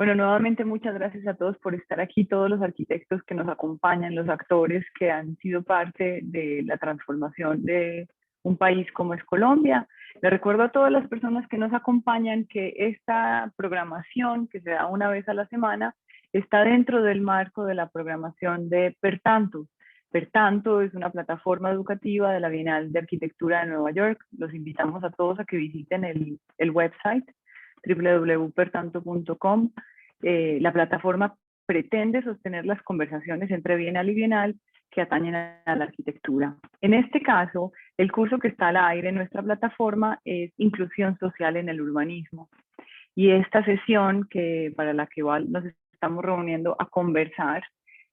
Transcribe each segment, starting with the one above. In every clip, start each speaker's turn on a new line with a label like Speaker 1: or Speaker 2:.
Speaker 1: Bueno, nuevamente muchas gracias a todos por estar aquí, todos los arquitectos que nos acompañan, los actores que han sido parte de la transformación de un país como es Colombia. Les recuerdo a todas las personas que nos acompañan que esta programación, que se da una vez a la semana, está dentro del marco de la programación de Pertanto. Pertanto es una plataforma educativa de la Bienal de Arquitectura de Nueva York. Los invitamos a todos a que visiten el website www.pertanto.com. La plataforma pretende sostener las conversaciones entre bienal y bienal que atañen a la arquitectura. En este caso, el curso que está al aire en nuestra plataforma es Inclusión Social en el Urbanismo. Y esta sesión para la que nos estamos reuniendo a conversar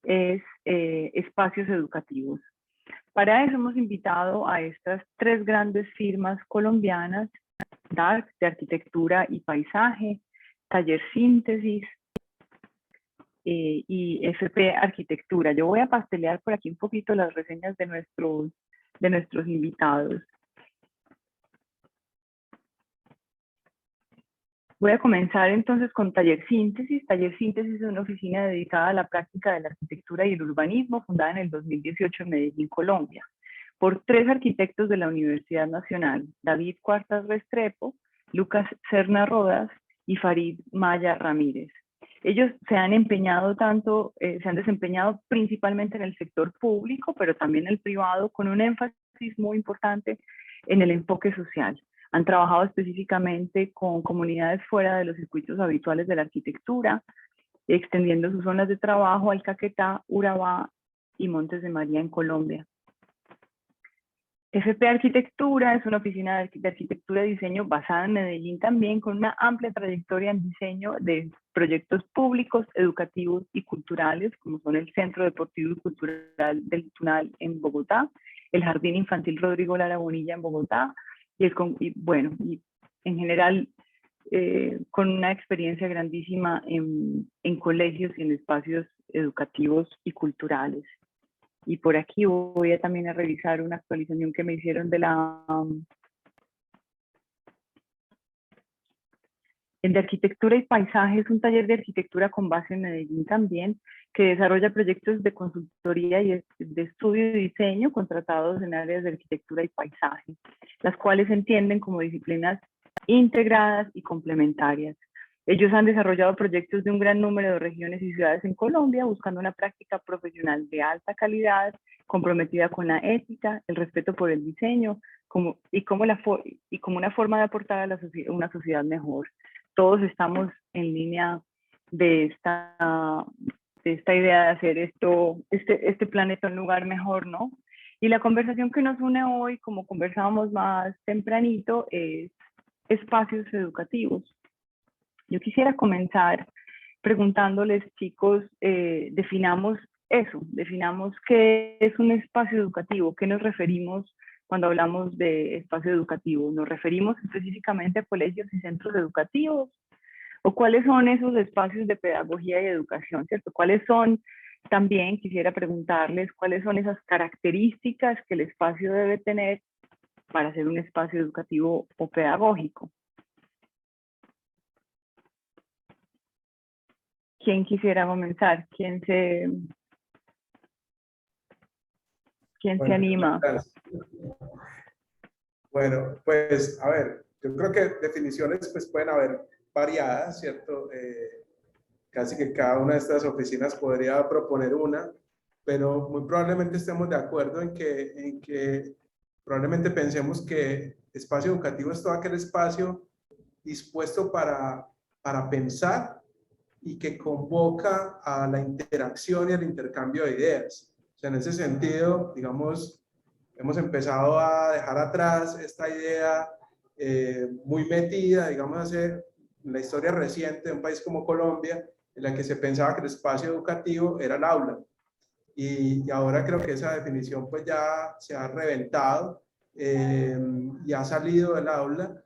Speaker 1: es espacios educativos. Para eso hemos invitado a estas tres grandes firmas colombianas, DARC, de Arquitectura y Paisaje, Taller Síntesis y FP Arquitectura. Yo voy a pastelear por aquí un poquito las reseñas de nuestros invitados. Voy a comenzar entonces con Taller Síntesis. Taller Síntesis es una oficina dedicada a la práctica de la arquitectura y el urbanismo, fundada en el 2018 en Medellín, Colombia, por tres arquitectos de la Universidad Nacional, David Cuartas Restrepo, Lucas Serna Rodas y Farid Maya Ramírez. Ellos se han desempeñado principalmente en el sector público, pero también en el privado, con un énfasis muy importante en el enfoque social. Han trabajado específicamente con comunidades fuera de los circuitos habituales de la arquitectura, extendiendo sus zonas de trabajo al Caquetá, Urabá y Montes de María en Colombia. FP Arquitectura es una oficina de arquitectura y diseño basada en Medellín también, con una amplia trayectoria en diseño de proyectos públicos, educativos y culturales, como son el Centro Deportivo y Cultural del Tunal en Bogotá, el Jardín Infantil Rodrigo Lara Bonilla en Bogotá, y en general con una experiencia grandísima en colegios y en espacios educativos y culturales. Y por aquí voy también a revisar una actualización que me hicieron de de Arquitectura y Paisaje. Es un taller de arquitectura con base en Medellín también, que desarrolla proyectos de consultoría y de estudio y diseño contratados en áreas de arquitectura y paisaje, las cuales se entienden como disciplinas integradas y complementarias. Ellos han desarrollado proyectos de un gran número de regiones y ciudades en Colombia, buscando una práctica profesional de alta calidad, comprometida con la ética, el respeto por el diseño, como una forma de aportar a una sociedad mejor. Todos estamos en línea de esta idea de hacer este planeta un lugar mejor, ¿no? Y la conversación que nos une hoy, como conversábamos más tempranito, es espacios educativos. Yo quisiera comenzar preguntándoles, chicos, definamos qué es un espacio educativo, qué nos referimos cuando hablamos de espacio educativo. ¿Nos referimos específicamente a colegios y centros educativos? ¿O cuáles son esos espacios de pedagogía y educación, cierto? ¿Cuáles son, también quisiera preguntarles, cuáles son esas características que el espacio debe tener para ser un espacio educativo o pedagógico? ¿Quién quisiera comenzar? ¿Quién se anima?
Speaker 2: Bueno, pues a ver, yo creo que definiciones pues pueden haber variadas, ¿cierto? Casi que cada una de estas oficinas podría proponer una, pero muy probablemente estemos de acuerdo en que probablemente pensemos que espacio educativo es todo aquel espacio dispuesto para pensar y que convoca a la interacción y al intercambio de ideas. O sea, en ese sentido, digamos, hemos empezado a dejar atrás esta idea muy metida, digamos, hace la historia reciente de un país como Colombia, en la que se pensaba que el espacio educativo era el aula. Y ahora creo que esa definición pues ya se ha reventado y ha salido del aula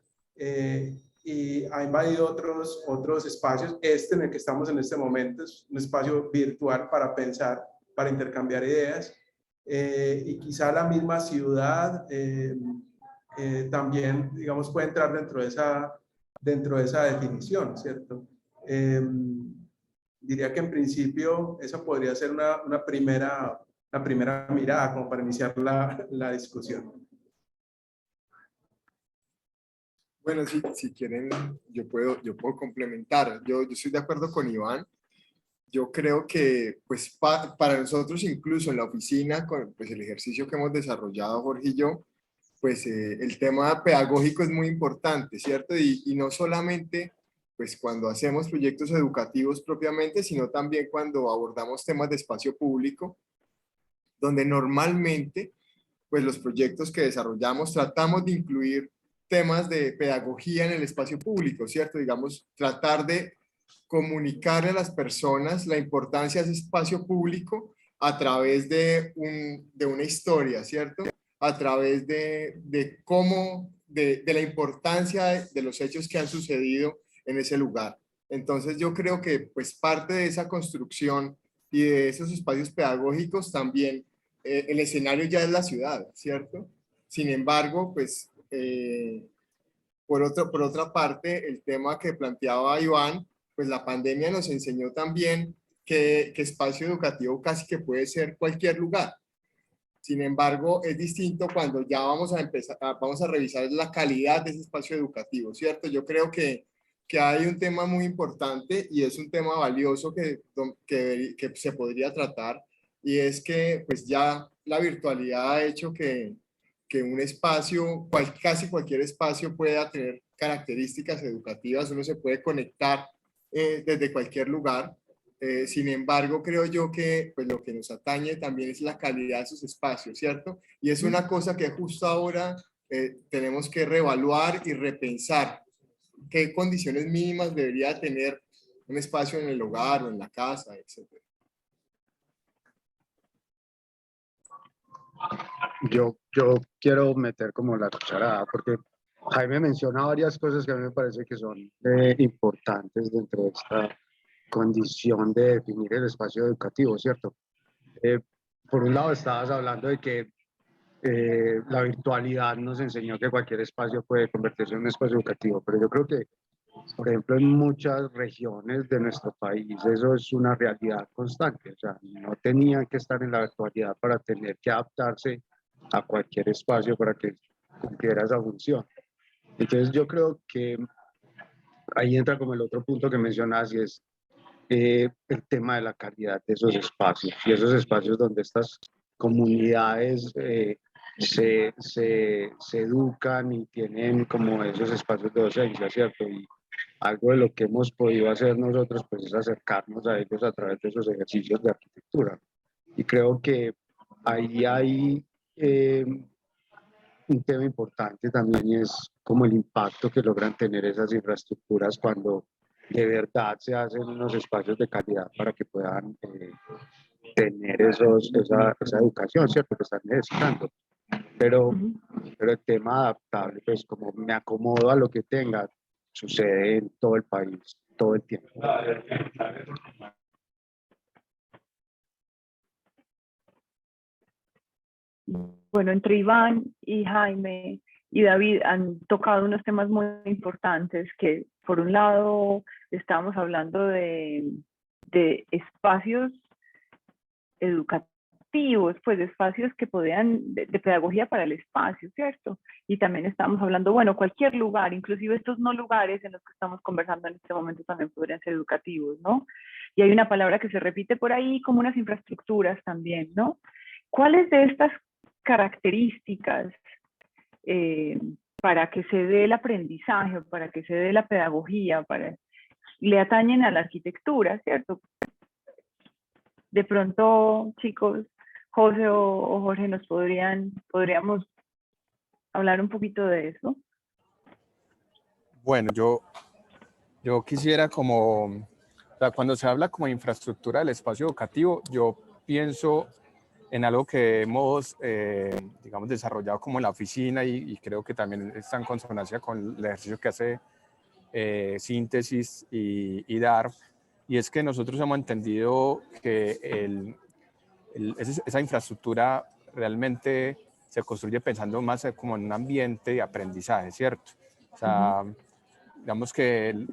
Speaker 2: y ha invadido otros espacios. En el que estamos en este momento es un espacio virtual para pensar, para intercambiar ideas. Y quizá la misma ciudad también, digamos, puede entrar dentro de esa definición, ¿cierto? Diría que en principio esa podría ser una primera mirada como para iniciar la discusión.
Speaker 3: Bueno, si quieren, yo puedo complementar. Yo estoy de acuerdo con Iván. Yo creo que pues para nosotros incluso en la oficina, con pues, el ejercicio que hemos desarrollado Jorge y yo, pues el tema pedagógico es muy importante, ¿cierto? Y no solamente pues cuando hacemos proyectos educativos propiamente, sino también cuando abordamos temas de espacio público, donde normalmente pues los proyectos que desarrollamos tratamos de incluir temas de pedagogía en el espacio público, ¿cierto? Digamos, tratar de comunicarle a las personas la importancia de ese espacio público a través de una historia, ¿cierto? A través de cómo, de la importancia de los hechos que han sucedido en ese lugar. Entonces yo creo que pues parte de esa construcción y de esos espacios pedagógicos también el escenario ya es la ciudad, ¿cierto? Sin embargo, pues por otra parte, el tema que planteaba Iván, pues la pandemia nos enseñó también que espacio educativo casi que puede ser cualquier lugar. Sin embargo, es distinto cuando ya vamos a empezar, vamos a revisar la calidad de ese espacio educativo, ¿cierto? Yo creo que hay un tema muy importante y es un tema valioso que se podría tratar, y es que pues ya la virtualidad ha hecho que un espacio, casi cualquier espacio pueda tener características educativas, uno se puede conectar desde cualquier lugar. Sin embargo, creo yo que pues, lo que nos atañe también es la calidad de esos espacios, ¿cierto? Y es una cosa que justo ahora tenemos que reevaluar y repensar qué condiciones mínimas debería tener un espacio en el hogar o en la casa, etc.
Speaker 4: Yo quiero meter como la cucharada, porque Jaime menciona varias cosas que a mí me parece que son importantes dentro de esta condición de definir el espacio educativo, ¿cierto? Por un lado estabas hablando de que la virtualidad nos enseñó que cualquier espacio puede convertirse en un espacio educativo, pero yo creo que, por ejemplo, en muchas regiones de nuestro país eso es una realidad constante, o sea, no tenían que estar en la virtualidad para tener que adaptarse a cualquier espacio para que cumpliera esa función. Entonces yo creo que ahí entra como el otro punto que mencionas, y es el tema de la calidad de esos espacios, y esos espacios donde estas comunidades se educan y tienen como esos espacios de docencia, ¿cierto? Y algo de lo que hemos podido hacer nosotros pues es acercarnos a ellos a través de esos ejercicios de arquitectura. Y creo que ahí hay un tema importante también, y es como el impacto que logran tener esas infraestructuras cuando de verdad se hacen unos espacios de calidad para que puedan tener esa educación, ¿cierto? Que están necesitando. Pero el tema adaptable, pues como me acomodo a lo que tenga, sucede en todo el país, todo el tiempo.
Speaker 1: Bueno, entre Iván y Jaime y David han tocado unos temas muy importantes que, por un lado, estábamos hablando de espacios educativos, pues de espacios que podían, de pedagogía para el espacio, ¿cierto? Y también estamos hablando, bueno, cualquier lugar, inclusive estos no lugares en los que estamos conversando en este momento también podrían ser educativos, ¿no? Y hay una palabra que se repite por ahí como unas infraestructuras también, ¿no? ¿Cuáles de estas características para que se dé el aprendizaje, para que se dé la pedagogía, le atañen a la arquitectura, ¿cierto? De pronto, chicos, José o Jorge, podríamos hablar un poquito de eso.
Speaker 5: Bueno, yo quisiera como, o sea, cuando se habla como de infraestructura del espacio educativo, yo pienso en algo que hemos, digamos, desarrollado como en la oficina y creo que también está en consonancia con el ejercicio que hace Síntesis y DAR, y es que nosotros hemos entendido que esa infraestructura realmente se construye pensando más como en un ambiente de aprendizaje, ¿cierto? O sea, digamos que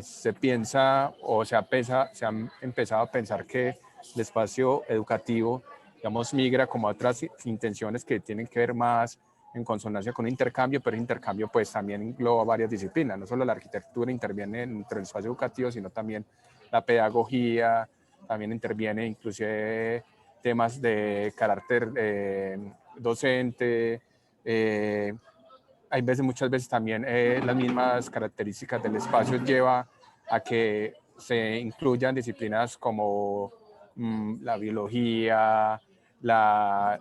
Speaker 5: se piensa o se han empezado a pensar que el espacio educativo, digamos, migra como a otras intenciones que tienen que ver más en consonancia con un intercambio, pero el intercambio pues también engloba varias disciplinas, no solo la arquitectura interviene dentro del espacio educativo, sino también la pedagogía, también interviene inclusive temas de carácter docente, hay veces, muchas veces también las mismas características del espacio lleva a que se incluyan disciplinas como la biología, la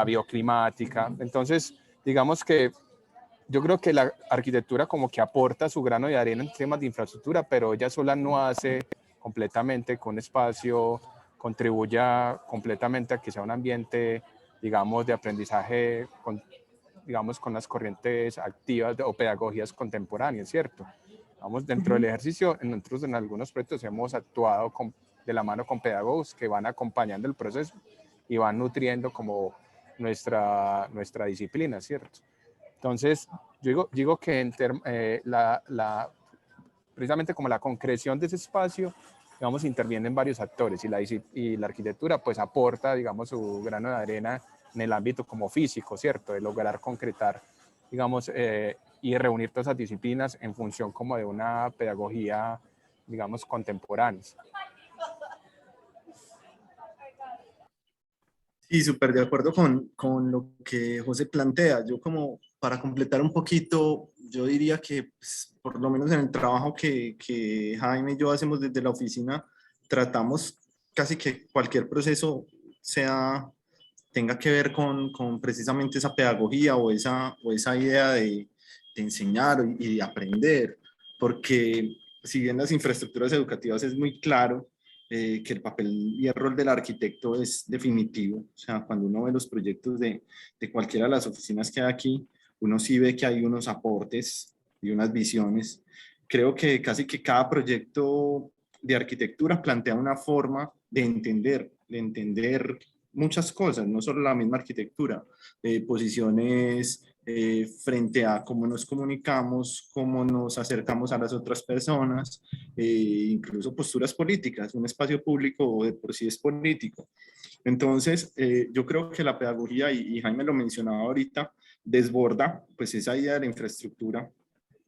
Speaker 5: bioclimática. Entonces, digamos que yo creo que la arquitectura como que aporta su grano de arena en temas de infraestructura, pero ella sola no hace completamente que un espacio contribuya completamente a que sea un ambiente, digamos, de aprendizaje digamos, con las corrientes activas o pedagogías contemporáneas, ¿cierto? Vamos, dentro del ejercicio, nosotros en algunos proyectos hemos actuado de la mano con pedagogos que van acompañando el proceso y van nutriendo como nuestra disciplina, ¿cierto? Entonces, yo digo que precisamente como la concreción de ese espacio, digamos, intervienen varios actores y la arquitectura pues aporta, digamos, su grano de arena en el ámbito como físico, ¿cierto? De lograr concretar, digamos, y reunir todas esas disciplinas en función como de una pedagogía, digamos, contemporánea.
Speaker 6: Sí, súper de acuerdo con lo que José plantea. Yo como para completar un poquito, yo diría que pues, por lo menos en el trabajo que Jaime y yo hacemos desde la oficina, tratamos casi que cualquier proceso tenga que ver con precisamente esa pedagogía o esa idea de enseñar y de aprender, porque si bien las infraestructuras educativas es muy claro, que el papel y el rol del arquitecto es definitivo. O sea, cuando uno ve los proyectos de cualquiera de las oficinas que hay aquí, uno sí ve que hay unos aportes y unas visiones. Creo que casi que cada proyecto de arquitectura plantea una forma de entender muchas cosas, no solo la misma arquitectura, posiciones frente a cómo nos comunicamos, cómo nos acercamos a las otras personas, incluso posturas políticas. Un espacio público de por sí es político. Entonces, yo creo que la pedagogía, y Jaime lo mencionaba ahorita, desborda pues esa idea de la infraestructura.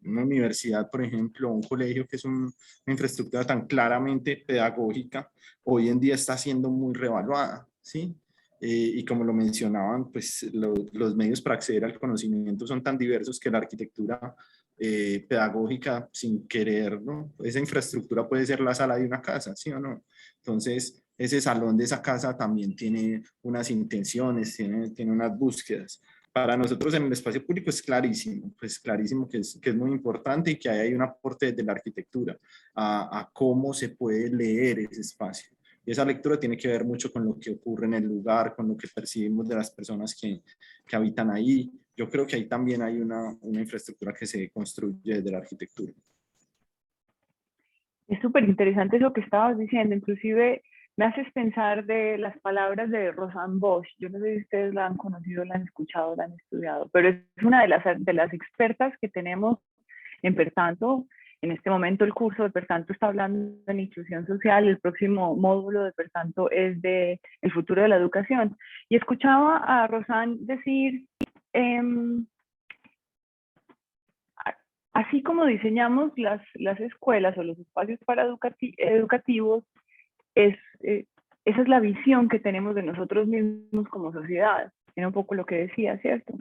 Speaker 6: Una universidad, por ejemplo, un colegio que es una infraestructura tan claramente pedagógica, hoy en día está siendo muy revaluada, ¿sí? Y como lo mencionaban, pues los medios para acceder al conocimiento son tan diversos que la arquitectura pedagógica, sin querer, ¿no? Esa infraestructura puede ser la sala de una casa, ¿sí o no? Entonces, ese salón de esa casa también tiene unas intenciones, tiene unas búsquedas. Para nosotros en el espacio público es clarísimo, pues clarísimo que es muy importante y que hay un aporte de la arquitectura a cómo se puede leer ese espacio. Y esa lectura tiene que ver mucho con lo que ocurre en el lugar, con lo que percibimos de las personas que habitan ahí. Yo creo que ahí también hay una infraestructura que se construye desde la arquitectura.
Speaker 1: Es súper interesante eso que estabas diciendo, inclusive me haces pensar de las palabras de Rosanne Bosch. Yo no sé si ustedes la han conocido, la han escuchado, la han estudiado, pero es una de las expertas que tenemos en Pertanto. En este momento el curso de Pertanto está hablando de inclusión social, el próximo módulo de Pertanto es de el futuro de la educación. Y escuchaba a Rosanne decir, así como diseñamos las escuelas o los espacios para educativos, esa es la visión que tenemos de nosotros mismos como sociedad. Era un poco lo que decía, ¿cierto?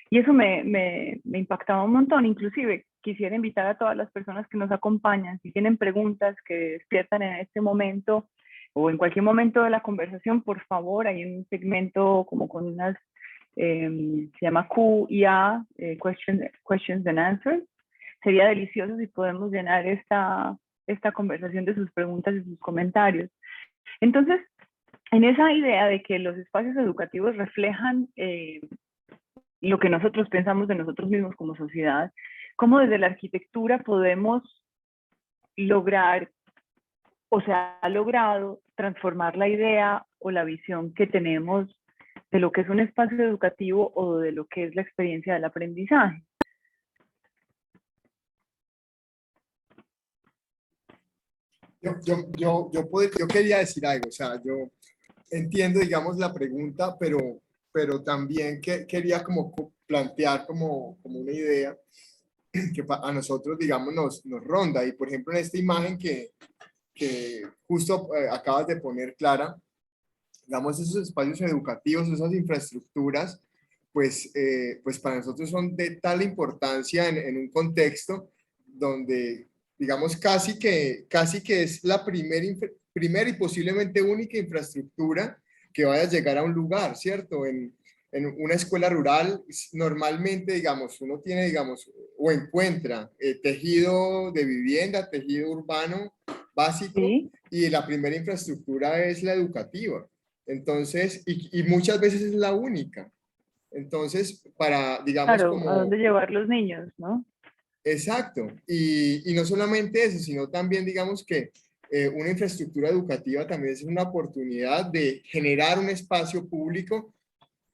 Speaker 1: Y eso me impactaba un montón. Inclusive quisiera invitar a todas las personas que nos acompañan, si tienen preguntas que despiertan en este momento o en cualquier momento de la conversación, por favor, hay un segmento como con unas, se llama Q&A, questions and Answers. Sería delicioso si podemos llenar esta conversación de sus preguntas y sus comentarios. Entonces, en esa idea de que los espacios educativos reflejan lo que nosotros pensamos de nosotros mismos como sociedad, cómo desde la arquitectura podemos lograr, o se ha logrado transformar la idea o la visión que tenemos de lo que es un espacio educativo o de lo que es la experiencia del aprendizaje.
Speaker 3: Yo quería decir algo, o sea, yo entiendo, digamos, la pregunta, pero también quería como plantear como una idea que a nosotros, digamos, nos ronda. Y por ejemplo, en esta imagen que justo acabas de poner, Clara, digamos, esos espacios educativos, esas infraestructuras, pues para nosotros son de tal importancia en un contexto donde, digamos, casi que es la primera y posiblemente única infraestructura que vaya a llegar a un lugar, ¿cierto? En una escuela rural, normalmente, digamos, uno tiene, digamos, o encuentra tejido de vivienda, tejido urbano básico,
Speaker 1: Sí,
Speaker 3: y la primera infraestructura es la educativa. Entonces, y muchas veces es la única. Entonces, para, digamos,
Speaker 1: claro, ¿a dónde
Speaker 3: como,
Speaker 1: llevar los niños, no?
Speaker 3: exacto, y no solamente eso, sino también, digamos que una infraestructura educativa también es una oportunidad de generar un espacio público.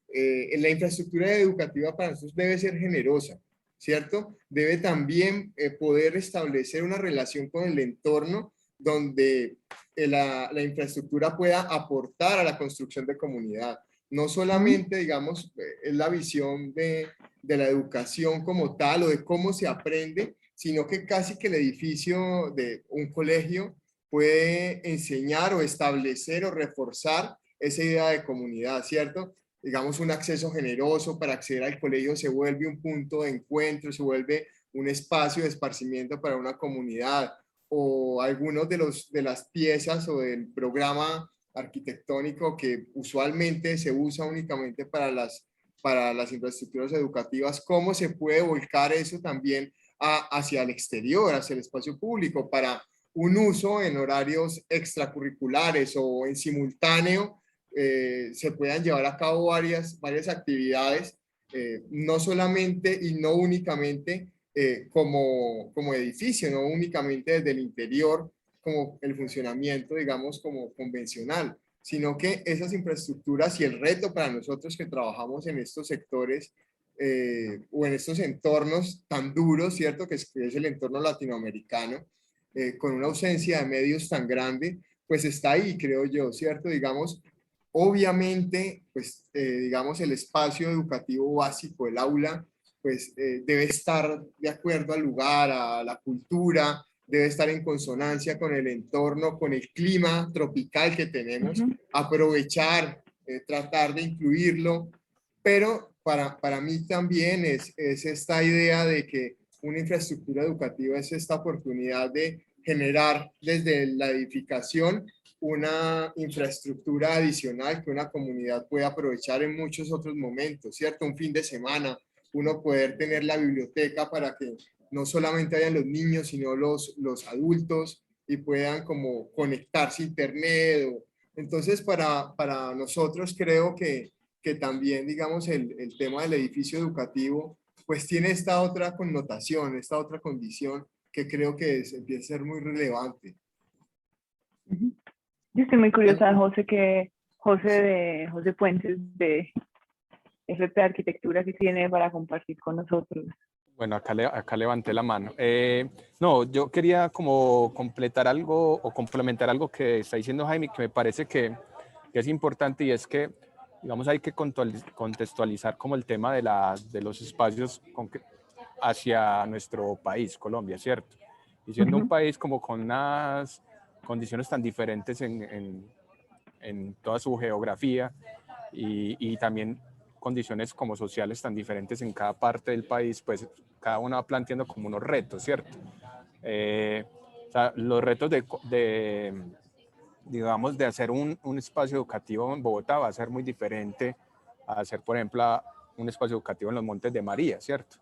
Speaker 3: La infraestructura educativa para nosotros debe ser generosa, ¿cierto? Debe también poder establecer una relación con el entorno donde la infraestructura pueda aportar a la construcción de comunidad. No
Speaker 1: ¿Mm?
Speaker 3: solamente, digamos, es la visión de la educación como tal o de cómo se aprende, sino que casi que el edificio de un colegio puede enseñar o establecer o reforzar esa idea de comunidad, ¿cierto? Digamos, un acceso generoso para acceder al colegio se vuelve un punto de encuentro, se vuelve un espacio de esparcimiento para una comunidad, o algunos de las piezas o del programa arquitectónico que usualmente se usa únicamente para las infraestructuras educativas, cómo se puede volcar eso también hacia el exterior, hacia el espacio público, para un uso en horarios extracurriculares o en simultáneo se puedan llevar a cabo varias actividades, no solamente y no únicamente como edificio, no únicamente desde el interior, como el funcionamiento, digamos, como convencional, sino que esas infraestructuras y el reto para nosotros que trabajamos en estos sectores o en estos entornos tan duros, ¿cierto? Que es el entorno latinoamericano, con una ausencia de medios tan grande, pues está ahí, creo yo, ¿cierto? Digamos, obviamente, pues, digamos, el espacio educativo básico, el aula, pues debe estar de acuerdo al lugar, a la cultura, debe estar en consonancia con el entorno, con el clima tropical que tenemos,
Speaker 1: Ujú.
Speaker 3: aprovechar, tratar de incluirlo, pero para mí también es esta idea de que una infraestructura educativa es esta oportunidad de generar desde la edificación una infraestructura adicional que una comunidad puede aprovechar en muchos otros momentos, ¿cierto? Un fin de semana, uno poder tener la biblioteca para que no solamente hayan los niños, sino los adultos y puedan como conectarse a internet. Entonces, para nosotros creo que también, digamos, el tema del edificio educativo, pues tiene esta otra connotación, esta otra condición que creo que empieza a ser muy relevante.
Speaker 1: Ujú. Yo estoy muy curiosa de José, José Puentes de FP Arquitectura que tiene para compartir con nosotros.
Speaker 5: Bueno, acá levanté la mano. No, yo quería como completar algo o complementar algo que está diciendo Jaime, que me parece que es importante, y es que, digamos, hay que contextualizar como el tema de los espacios hacia nuestro país, Colombia, ¿cierto? Y siendo un
Speaker 1: Ujú.
Speaker 5: país como con unas condiciones tan diferentes en toda su geografía y también condiciones como sociales tan diferentes en cada parte del país, pues cada uno va planteando como unos retos, ¿cierto? O sea, los retos digamos, de hacer un espacio educativo en Bogotá va a ser muy diferente a hacer, por ejemplo, un espacio educativo en los Montes de María, ¿cierto?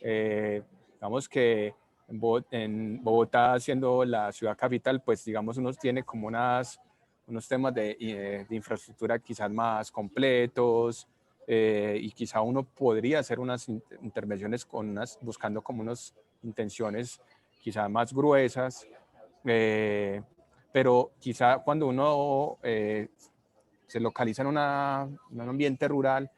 Speaker 5: Digamos que en Bogotá, siendo la ciudad capital, pues digamos uno tiene como unos temas de infraestructura quizás más completos, y quizá uno podría hacer unas intervenciones buscando como unas intenciones quizás más gruesas, pero quizá cuando uno se localiza en un ambiente rural,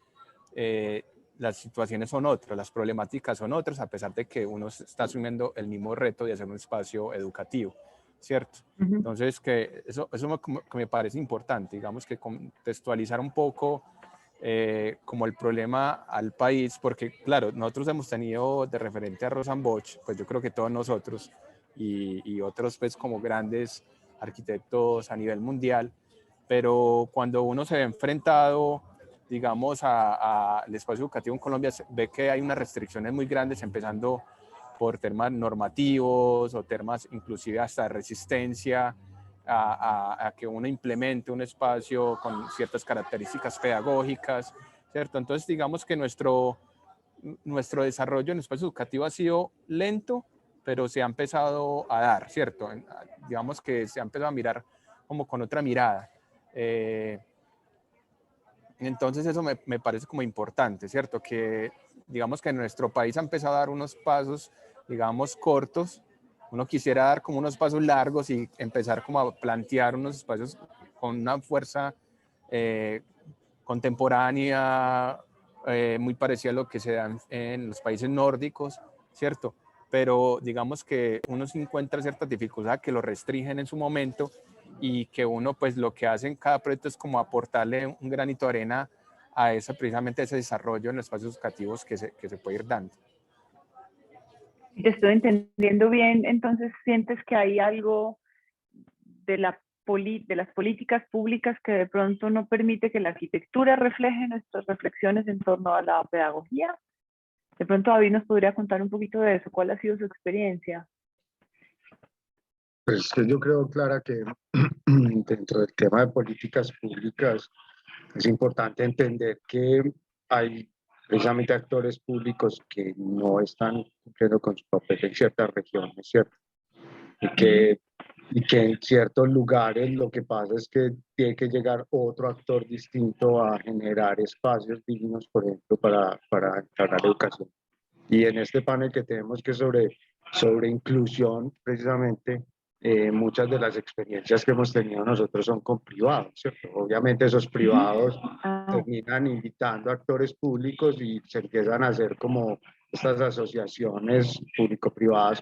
Speaker 5: eh, las situaciones son otras, las problemáticas son otras, a pesar de que uno está asumiendo el mismo reto de hacer un espacio educativo. ¿cierto?
Speaker 1: Ujú.
Speaker 5: Entonces, que eso que me parece importante, digamos, que contextualizar un poco como el problema al país, porque claro, nosotros hemos tenido de referente a Rosa Bosch, pues yo creo que todos nosotros y otros pues como grandes arquitectos a nivel mundial, pero cuando uno se ve enfrentado, digamos, al espacio educativo en Colombia, ve que hay unas restricciones muy grandes, empezando por temas normativos o temas inclusive hasta de resistencia a que uno implemente un espacio con ciertas características pedagógicas, ¿cierto? Entonces, digamos que nuestro desarrollo en el espacio educativo ha sido lento, pero se ha empezado a dar, ¿cierto? Digamos que se ha empezado a mirar como con otra mirada. Entonces eso me parece como importante, ¿cierto? Que digamos que en nuestro país ha empezado a dar unos pasos, digamos, cortos. Uno quisiera dar como unos pasos largos y empezar como a plantear unos espacios con una fuerza contemporánea, muy parecida a lo que se da en los países nórdicos, ¿cierto? Pero digamos que uno se encuentra cierta dificultad que lo restringen en su momento y que uno pues lo que hace en cada proyecto es como aportarle un granito de arena a esa, precisamente ese desarrollo en los espacios educativos que se puede ir dando.
Speaker 1: Si te estoy entendiendo bien, entonces sientes que hay algo de las políticas públicas que de pronto no permite que la arquitectura refleje nuestras reflexiones en torno a la pedagogía. De pronto David nos podría contar un poquito de eso. ¿Cuál ha sido su experiencia?
Speaker 4: Pues que yo creo, Clara, que dentro del tema de políticas públicas es importante entender que hay precisamente actores públicos que no están cumpliendo con su papel en ciertas regiones, ¿cierto? Y que en ciertos lugares lo que pasa es que tiene que llegar otro actor distinto a generar espacios dignos, por ejemplo, para encargar educación. Y en este panel que tenemos que sobre inclusión, precisamente, muchas de las experiencias que hemos tenido nosotros son con privados, ¿cierto? Obviamente esos privados terminan invitando a actores públicos y se empiezan a hacer como estas asociaciones público-privadas,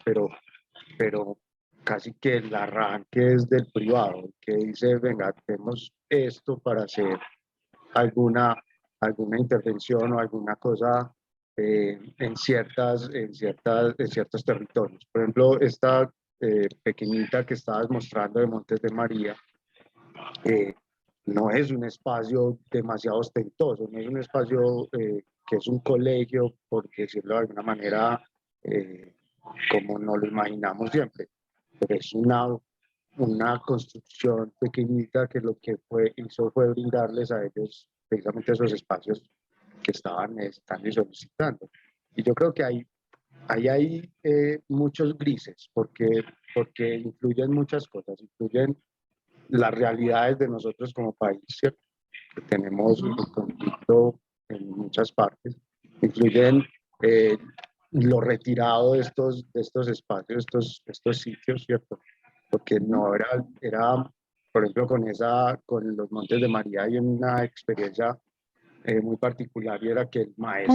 Speaker 4: pero casi que el arranque es del privado, que dice, venga, tenemos esto para hacer alguna, alguna intervención o alguna cosa en ciertos territorios. Por ejemplo, esta pequeñita que estabas mostrando de Montes de María, no es un espacio demasiado ostentoso, no es un espacio que es un colegio, por decirlo de alguna manera, como nos lo imaginamos siempre, pero es una construcción pequeñita que lo que hizo fue brindarles a ellos precisamente esos espacios que estaban necesitando y solicitando. Y yo creo que hay muchos grises, porque influyen muchas cosas, influyen las realidades de nosotros como país, ¿cierto? Que tenemos un conflicto en muchas partes, influyen lo retirado de estos espacios, estos sitios, ¿cierto? Porque no era, por ejemplo, con los Montes de María hay una experiencia muy particular y era que el maestro...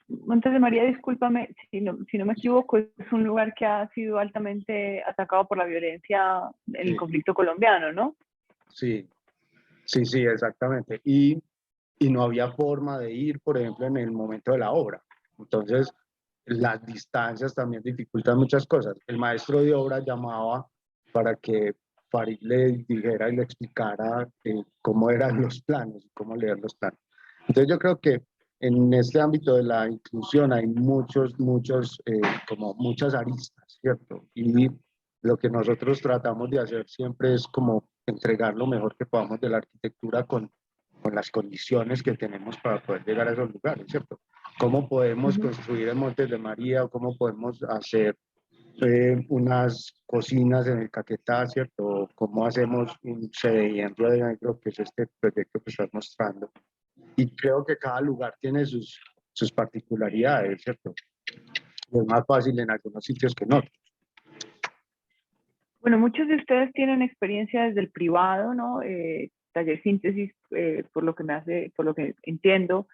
Speaker 1: Montes de María, discúlpame, si no me equivoco, es un lugar que ha sido altamente atacado por la violencia en el conflicto colombiano, ¿no?
Speaker 4: Sí, sí, exactamente. Y no había forma de ir, por ejemplo, en el momento de la obra. Entonces, las distancias también dificultan muchas cosas. El maestro de obra llamaba para que Farid le dijera y le explicara cómo eran los planos, cómo leer los planos. Entonces yo creo que en este ámbito de la inclusión hay como muchas aristas, ¿cierto? Y lo que nosotros tratamos de hacer siempre es como entregar lo mejor que podamos de la arquitectura con las condiciones que tenemos para poder llegar a esos lugares, ¿cierto? ¿Cómo podemos construir en Montes de María o cómo podemos hacer unas cocinas en el Caquetá, ¿cierto? ¿Cómo hacemos un CDI en Río de Janeiro, que es este proyecto que estás mostrando? Y creo que cada lugar tiene sus particularidades, ¿cierto? Es más fácil en algunos sitios que en otros.
Speaker 1: Bueno, muchos de ustedes tienen experiencia desde el privado, ¿no? Taller Síntesis, por lo que entiendo,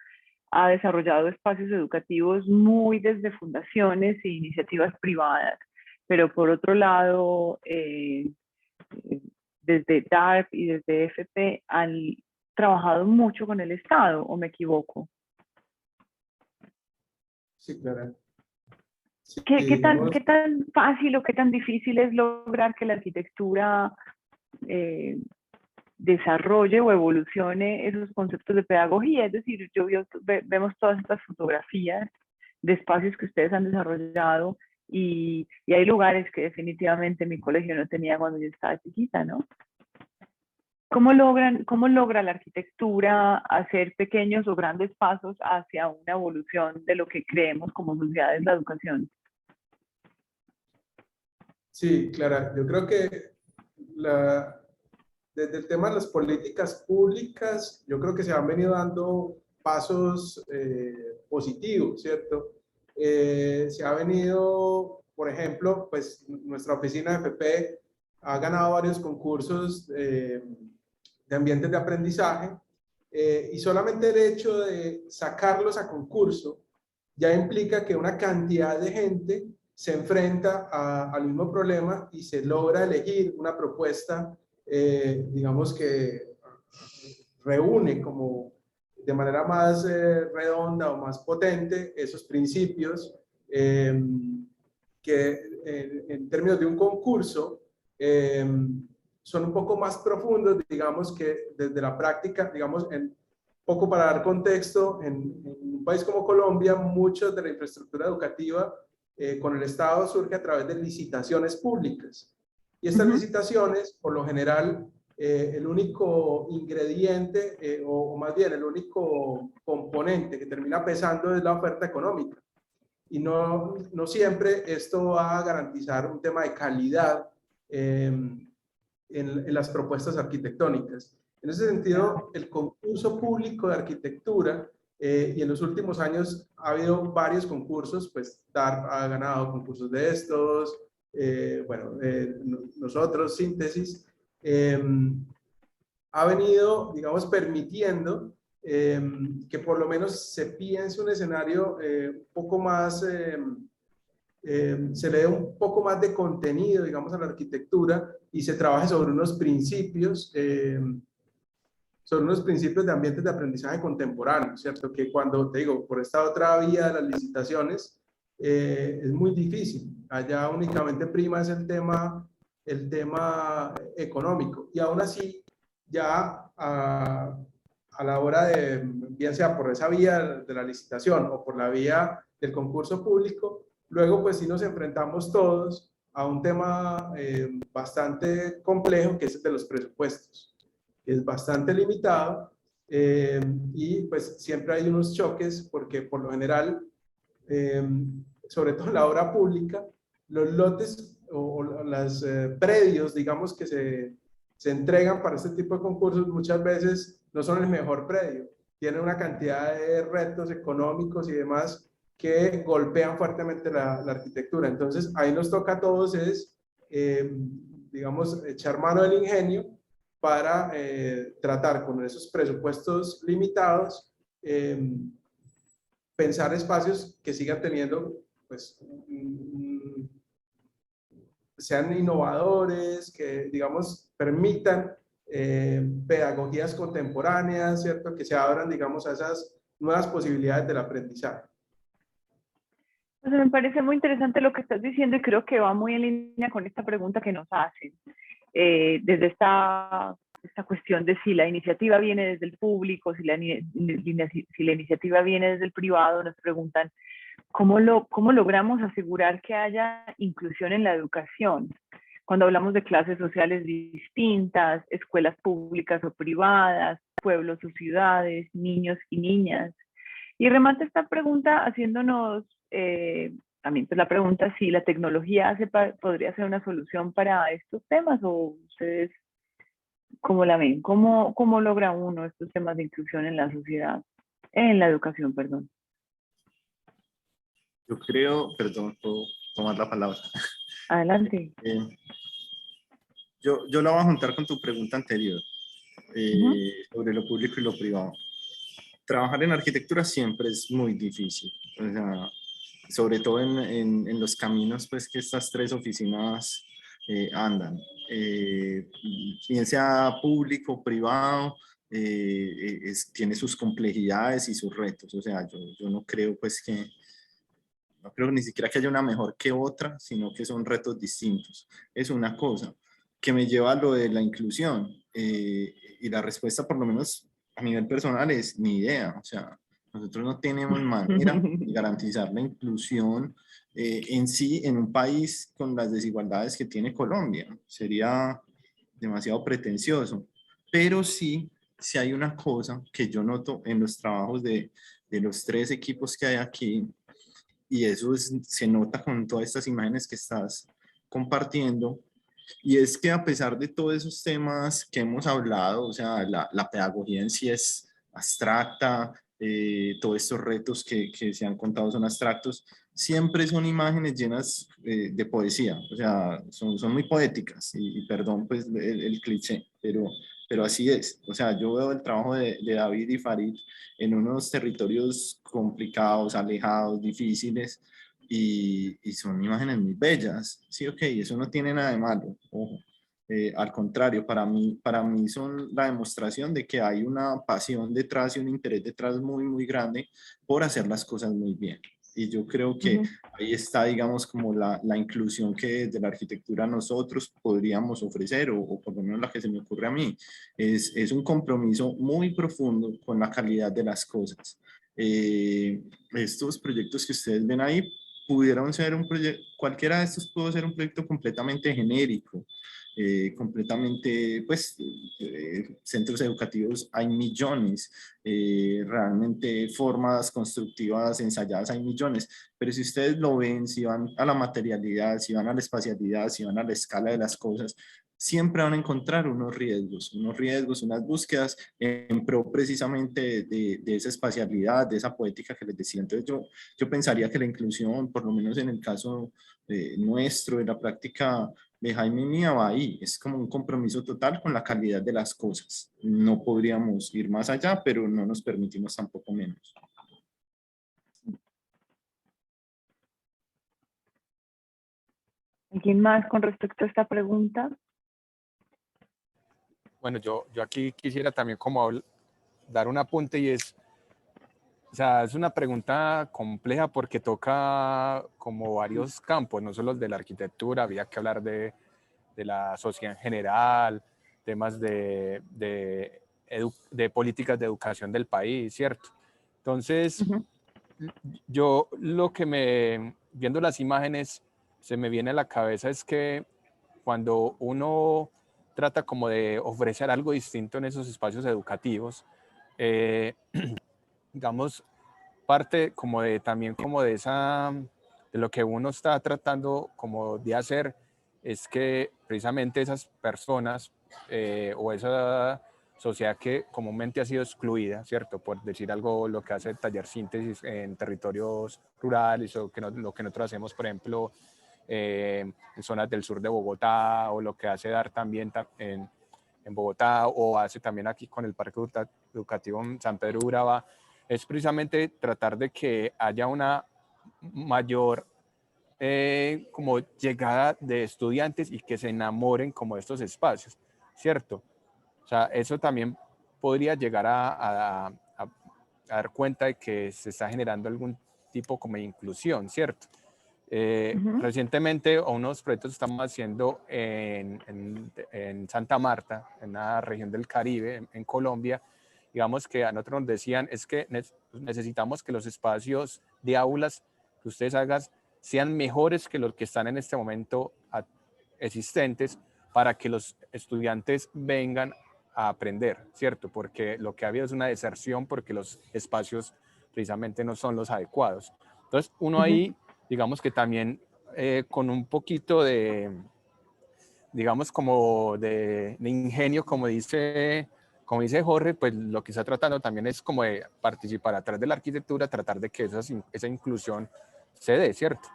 Speaker 1: ha desarrollado espacios educativos muy desde fundaciones e iniciativas privadas. pero por otro lado, desde DARP y desde FP han trabajado mucho con el Estado, ¿o me equivoco?
Speaker 2: Sí, claro. Sí,
Speaker 1: ¿Qué
Speaker 2: digamos,
Speaker 1: tan fácil o qué tan difícil es lograr que la arquitectura desarrolle o evolucione esos conceptos de pedagogía? Es decir, vemos todas estas fotografías de espacios que ustedes han desarrollado y hay lugares que definitivamente mi colegio no tenía cuando yo estaba chiquita, ¿no? ¿Cómo logra la arquitectura hacer pequeños o grandes pasos hacia una evolución de lo que creemos como sociedad es la educación?
Speaker 2: sí, Clara, yo creo que desde el tema de las políticas públicas, yo creo que se han venido dando pasos positivos, ¿cierto? Se ha venido, por ejemplo, pues nuestra oficina de FP ha ganado varios concursos de ambientes de aprendizaje y solamente el hecho de sacarlos a concurso ya implica que una cantidad de gente se enfrenta al mismo problema y se logra elegir una propuesta, digamos que reúne como de manera más redonda o más potente esos principios que en términos de un concurso son un poco más profundos, digamos que desde la práctica, digamos, poco para dar contexto, en un país como Colombia, mucho de la infraestructura educativa con el Estado surge a través de licitaciones públicas. Y estas licitaciones, por lo general, el único ingrediente, o más bien el único componente que termina pesando es la oferta económica. Y no siempre esto va a garantizar un tema de calidad en las propuestas arquitectónicas. En ese sentido, el concurso público de arquitectura, y en los últimos años ha habido varios concursos, pues DARP ha ganado concursos de estos, nosotros, Síntesis, ha venido, digamos, permitiendo que por lo menos se piense un escenario un poco más, se le dé un poco más de contenido, digamos, a la arquitectura y se trabaje sobre unos principios de ambientes de aprendizaje contemporáneo, ¿cierto? Que cuando, te digo, por esta otra vía de las licitaciones, es muy difícil. Allá únicamente prima es el tema económico. Y aún así, ya a la hora de, bien sea por esa vía de la licitación o por la vía del concurso público, luego pues sí nos enfrentamos todos a un tema bastante complejo, que es el de los presupuestos, que es bastante limitado y pues siempre hay unos choques porque por lo general, sobre todo en la obra pública, los lotes o los predios, digamos, que se entregan para este tipo de concursos muchas veces no son el mejor predio. Tienen una cantidad de retos económicos y demás que golpean fuertemente la arquitectura. Entonces, ahí nos toca a todos digamos, echar mano del ingenio para tratar con esos presupuestos limitados, pensar espacios que sigan teniendo, pues, sean innovadores, que, digamos, permitan pedagogías contemporáneas, ¿cierto? Que se abran, digamos, a esas nuevas posibilidades del aprendizaje.
Speaker 1: Pues me parece muy interesante lo que estás diciendo y creo que va muy en línea con esta pregunta que nos hacen. Desde esta cuestión de si la iniciativa viene desde el público, si la iniciativa viene desde el privado, nos preguntan ¿cómo logramos asegurar que haya inclusión en la educación? Cuando hablamos de clases sociales distintas, escuelas públicas o privadas, pueblos o ciudades, niños y niñas. Y remata esta pregunta haciéndonos también pues la pregunta si la tecnología podría ser una solución para estos temas o ustedes cómo la ven, cómo logra uno estos temas de inclusión en la sociedad, en la educación, perdón.
Speaker 6: Yo creo, perdón, puedo tomar la palabra.
Speaker 1: Adelante.
Speaker 6: Yo la voy a juntar con tu pregunta anterior sobre lo público y lo privado. Trabajar en arquitectura siempre es muy difícil. O sea, sobre todo en los caminos pues, que estas tres oficinas andan, bien sea público o privado, tiene sus complejidades y sus retos. O sea, yo no creo pues no creo ni siquiera que haya una mejor que otra, sino que son retos distintos. Es una cosa que me lleva a lo de la inclusión, y la respuesta, por lo menos a nivel personal, es ni idea. O sea, nosotros no tenemos manera de garantizar la inclusión en sí en un país con las desigualdades que tiene Colombia. Sería demasiado pretencioso, pero sí hay una cosa que yo noto en los trabajos de los tres equipos que hay aquí, y eso se nota con todas estas imágenes que estás compartiendo, y es que a pesar de todos esos temas que hemos hablado, o sea, la pedagogía en sí es abstracta, todos estos retos que se han contado son abstractos, siempre son imágenes llenas de poesía, o sea, son muy poéticas, y perdón pues el cliché, pero así es. O sea, yo veo el trabajo de David y Farid en unos territorios complicados, alejados, difíciles, y son imágenes muy bellas. Sí, ok, eso no tiene nada de malo, ojo. Al contrario, para mí son la demostración de que hay una pasión detrás y un interés detrás muy, muy grande por hacer las cosas muy bien. Y yo creo que ahí está, digamos, como la inclusión que desde la arquitectura nosotros podríamos ofrecer, o por lo menos la que se me ocurre a mí. Es un compromiso muy profundo con la calidad de las cosas. Estos proyectos que ustedes ven ahí pudieron ser un proyecto, cualquiera de estos pudo ser un proyecto completamente genérico, completamente, pues, centros educativos hay millones, realmente formas constructivas ensayadas hay millones, pero si ustedes lo ven, si van a la materialidad, si van a la espacialidad, si van a la escala de las cosas, siempre van a encontrar unos riesgos, unas búsquedas en pro precisamente de esa espacialidad, de esa poética que les decía. Entonces yo pensaría que la inclusión, por lo menos en el caso nuestro, de la práctica de Jaime y mía, va ahí. Es como un compromiso total con la calidad de las cosas. No podríamos ir más allá, pero no nos permitimos tampoco menos.
Speaker 1: ¿Alguien más con respecto a esta pregunta?
Speaker 5: Bueno, yo aquí quisiera también como dar un apunte, y es, o sea, es una pregunta compleja porque toca como varios campos, no solo el de la arquitectura, había que hablar de la sociedad en general, temas de políticas de educación del país, ¿cierto? Entonces, yo lo que viendo las imágenes, se me viene a la cabeza es que cuando uno trata como de ofrecer algo distinto en esos espacios educativos, digamos, parte como de también como de lo que uno está tratando como de hacer, es que precisamente esas personas o esa sociedad que comúnmente ha sido excluida, ¿cierto? Por decir algo, lo que hace el taller síntesis en territorios rurales, o lo que nosotros hacemos, por ejemplo, en zonas del sur de Bogotá, o lo que hace DAR también en Bogotá, o hace también aquí con el Parque Educativo en San Pedro de Urabá, es precisamente tratar de que haya una mayor como llegada de estudiantes y que se enamoren como de estos espacios, ¿cierto? O sea, eso también podría llegar a dar cuenta de que se está generando algún tipo como de inclusión, ¿cierto? Recientemente unos proyectos estamos haciendo en Santa Marta, en la región del Caribe, en Colombia. Digamos que a nosotros nos decían es que necesitamos que los espacios de aulas que ustedes hagan sean mejores que los que están en este momento existentes, para que los estudiantes vengan a aprender, ¿cierto? Porque lo que ha habido es una deserción porque los espacios precisamente no son los adecuados. Entonces, uno ahí, digamos que también con un poquito de, digamos, como de ingenio, como dice Jorge, pues lo que está tratando también es como de participar a través de la arquitectura, tratar de que esa inclusión se dé, ¿cierto?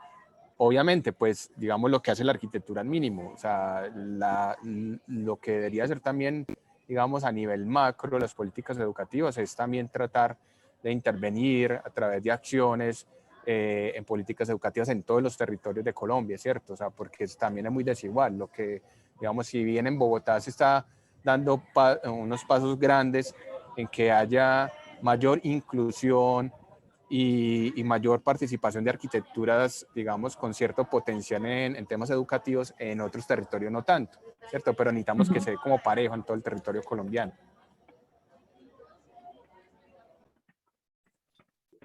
Speaker 5: Obviamente, pues, digamos, lo que hace la arquitectura al mínimo, o sea, lo que debería ser también, digamos, a nivel macro, las políticas educativas, es también tratar de intervenir a través de acciones en políticas educativas en todos los territorios de Colombia, ¿cierto? O sea, porque también es muy desigual. Lo que, digamos, si bien en Bogotá se está dando unos pasos grandes en que haya mayor inclusión y mayor participación de arquitecturas, digamos, con cierto potencial en temas educativos, en otros territorios no tanto, ¿cierto? Pero necesitamos que sea como parejo en todo el territorio colombiano.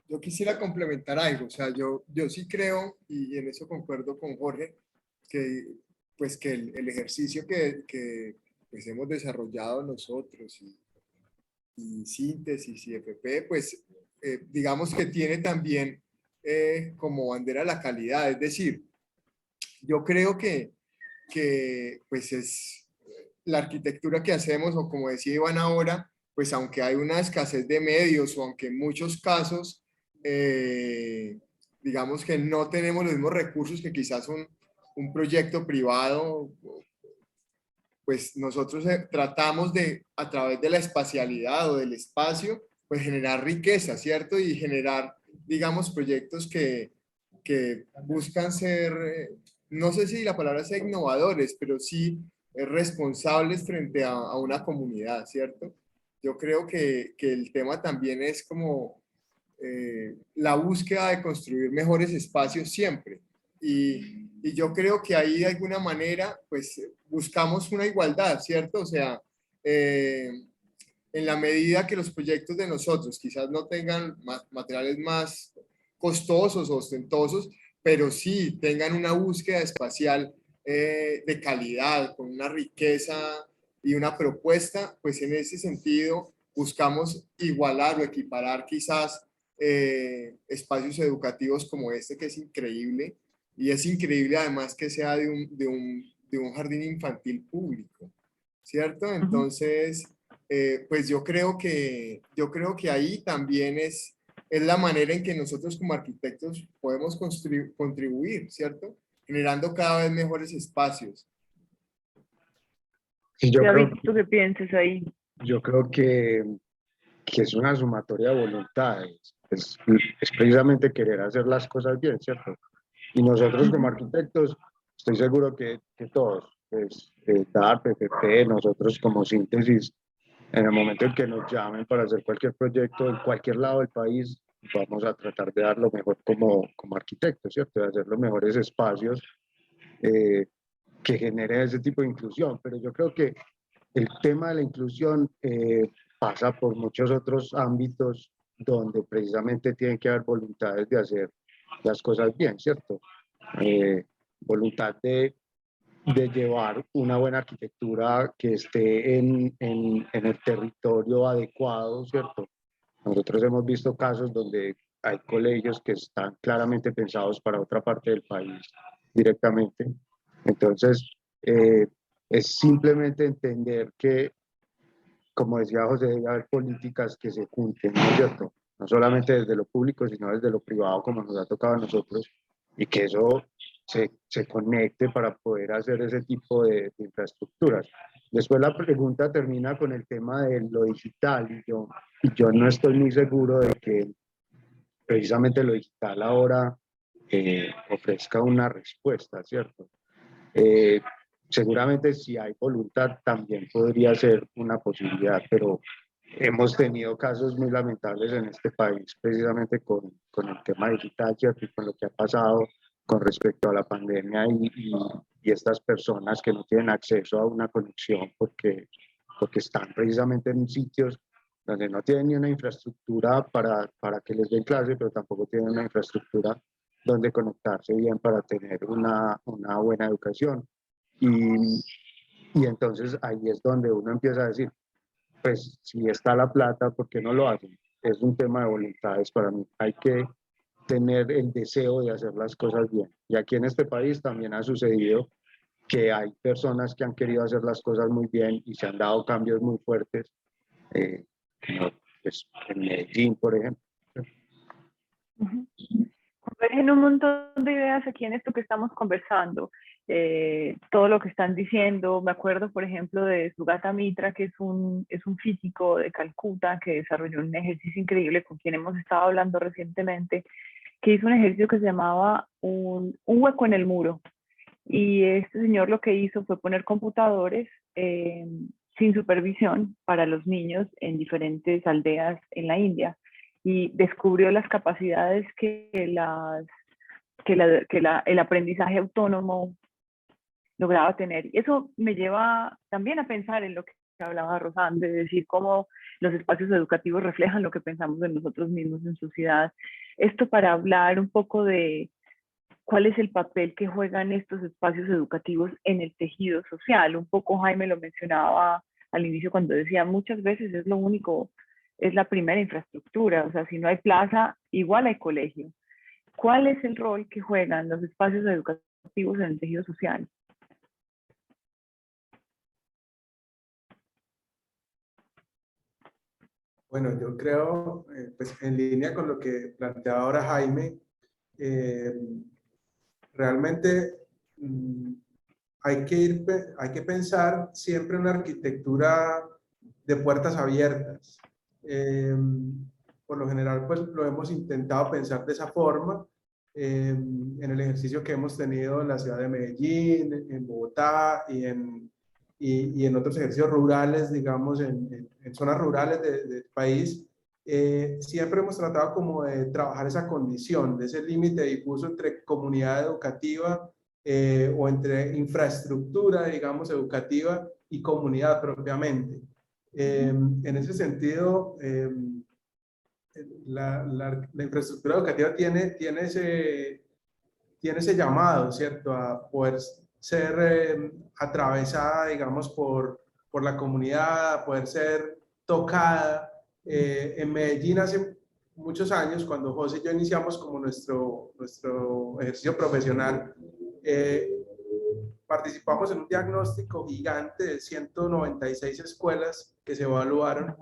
Speaker 3: Yo quisiera complementar algo, o sea, yo sí creo, y en eso concuerdo con Jorge, que pues que el ejercicio que pues hemos desarrollado nosotros y síntesis y FP, pues digamos que tiene también como bandera la calidad, es decir, yo creo que pues es la arquitectura que hacemos, o como decía Iván ahora, pues aunque hay una escasez de medios o aunque en muchos casos, digamos que no tenemos los mismos recursos que quizás un proyecto privado, pues nosotros tratamos de, a través de la espacialidad o del espacio, pues generar riqueza, ¿cierto? Y generar, digamos, proyectos que buscan ser, no sé si la palabra sea innovadores, pero sí responsables frente a una comunidad, ¿cierto? Yo creo que el tema también es como la búsqueda de construir mejores espacios siempre. Y yo creo que ahí de alguna manera, pues buscamos una igualdad, ¿cierto? O sea, en la medida que los proyectos de nosotros quizás no tengan materiales más costosos o ostentosos, pero sí tengan una búsqueda espacial de calidad, con una riqueza y una propuesta, pues en ese sentido buscamos igualar o equiparar quizás espacios educativos como este, que es increíble, y es increíble además que sea de un jardín infantil público, ¿cierto? Entonces, pues yo creo que ahí también es la manera en que nosotros como arquitectos podemos contribuir, ¿cierto? Generando cada vez mejores espacios.
Speaker 4: Y
Speaker 1: David, ¿tú qué piensas ahí?
Speaker 4: yo creo que es una sumatoria de voluntades. Es precisamente querer hacer las cosas bien, ¿cierto? Y nosotros como arquitectos, estoy seguro que todos, pues, TAR, PPP, nosotros como síntesis, en el momento en que nos llamen para hacer cualquier proyecto en cualquier lado del país, vamos a tratar de dar lo mejor como arquitectos, ¿cierto? De hacer los mejores espacios eh, que generen ese tipo de inclusión. Pero yo creo que el tema de la inclusión pasa por muchos otros ámbitos donde precisamente tienen que haber voluntades de hacer las cosas bien, ¿cierto? Voluntad de llevar una buena arquitectura que esté en el territorio adecuado, ¿cierto? Nosotros hemos visto casos donde hay colegios que están claramente pensados para otra parte del país directamente. Entonces, es simplemente entender que, como decía José, debe haber políticas que se junten, ¿no es cierto? No solamente desde lo público, sino desde lo privado, como nos ha tocado a nosotros, y que eso se conecte para poder hacer ese tipo de infraestructuras. Después la pregunta termina con el tema de lo digital, y yo no estoy muy seguro de que precisamente lo digital ahora ofrezca una respuesta, ¿cierto? Eh, Seguramente si hay voluntad también podría ser una posibilidad, pero hemos tenido casos muy lamentables en este país precisamente con el tema digital, ¿cierto? Y con lo que ha pasado con respecto a la pandemia y estas personas que no tienen acceso a una conexión porque están precisamente en sitios donde no tienen ni una infraestructura para que les den clase, pero tampoco tienen una infraestructura donde conectarse bien para tener una buena educación. Y, y entonces ahí es donde uno empieza a decir, pues si está la plata, ¿por qué no lo hacen? Es un tema de voluntades para mí. Hay que tener el deseo de hacer las cosas bien. Y aquí en este país también ha sucedido que hay personas que han querido hacer las cosas muy bien y se han dado cambios muy fuertes, como pues, en Medellín, por ejemplo.
Speaker 1: Convergen un montón de ideas aquí en esto que estamos conversando. Todo lo que están diciendo, me acuerdo por ejemplo de Sugata Mitra, que es un físico de Calcuta que desarrolló un ejercicio increíble con quien hemos estado hablando recientemente, que hizo un ejercicio que se llamaba un hueco en el muro. Y este señor lo que hizo fue poner computadores sin supervisión para los niños en diferentes aldeas en la India y descubrió las capacidades que el aprendizaje autónomo lograba tener. Y eso me lleva también a pensar en lo que hablaba Rosán, de decir cómo los espacios educativos reflejan lo que pensamos de nosotros mismos en sociedad. Esto para hablar un poco de cuál es el papel que juegan estos espacios educativos en el tejido social. Un poco Jaime lo mencionaba al inicio cuando decía, muchas veces es lo único, es la primera infraestructura, o sea, si no hay plaza, igual hay colegio. ¿Cuál es el rol que juegan los espacios educativos en el tejido social?
Speaker 2: Bueno, yo creo, pues en línea con lo que planteaba ahora Jaime, eh, realmente hay que pensar siempre en una arquitectura de puertas abiertas. Por lo general, pues lo hemos intentado pensar de esa forma en el ejercicio que hemos tenido en la ciudad de Medellín, en Bogotá y en otros ejercicios rurales, digamos, en zonas rurales del país. Siempre hemos tratado como de trabajar esa condición, de ese límite difuso entre comunidad educativa o entre infraestructura, digamos, educativa y comunidad propiamente. En ese sentido, la infraestructura educativa tiene ese llamado, ¿cierto?, a poder ser atravesada, digamos, por la comunidad, a poder ser tocada. En Medellín hace muchos años, cuando José y yo iniciamos como nuestro ejercicio profesional, participamos en un diagnóstico gigante de 196 escuelas que se evaluaron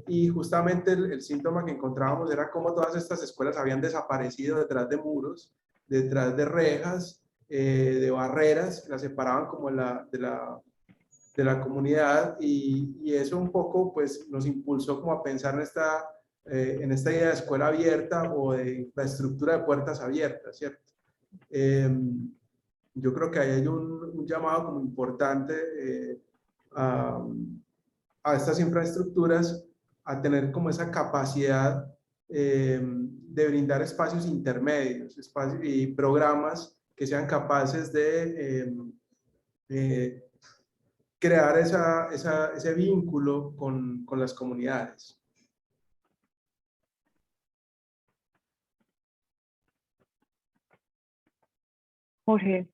Speaker 2: y justamente el síntoma que encontrábamos era cómo todas estas escuelas habían desaparecido detrás de muros, detrás de rejas, de barreras que las separaban como de la comunidad y eso un poco pues nos impulsó como a pensar en esta idea de escuela abierta o de infraestructura de puertas abiertas, ¿cierto? Yo creo que ahí hay un llamado como importante a, a estas infraestructuras a tener como esa capacidad de brindar espacios intermedios y programas que sean capaces de crear ese vínculo con las comunidades.
Speaker 1: Jorge,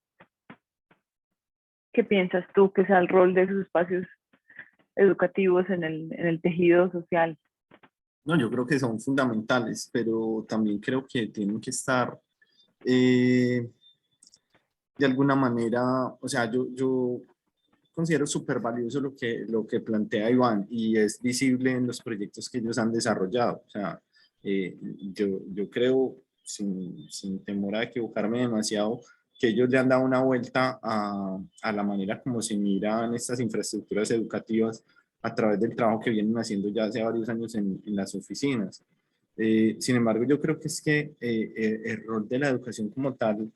Speaker 1: ¿qué piensas tú que sea el rol de esos espacios educativos en el tejido social?
Speaker 6: No, yo creo que son fundamentales, pero también creo que tienen que estar de alguna manera, o sea, yo considero súper valioso lo que plantea Iván y es visible en los proyectos que ellos han desarrollado. O sea, yo creo, sin temor a equivocarme demasiado, que ellos le han dado una vuelta a la manera como se miran estas infraestructuras educativas a través del trabajo que vienen haciendo ya hace varios años en las oficinas. Sin embargo, yo creo que es que el rol de la educación como tal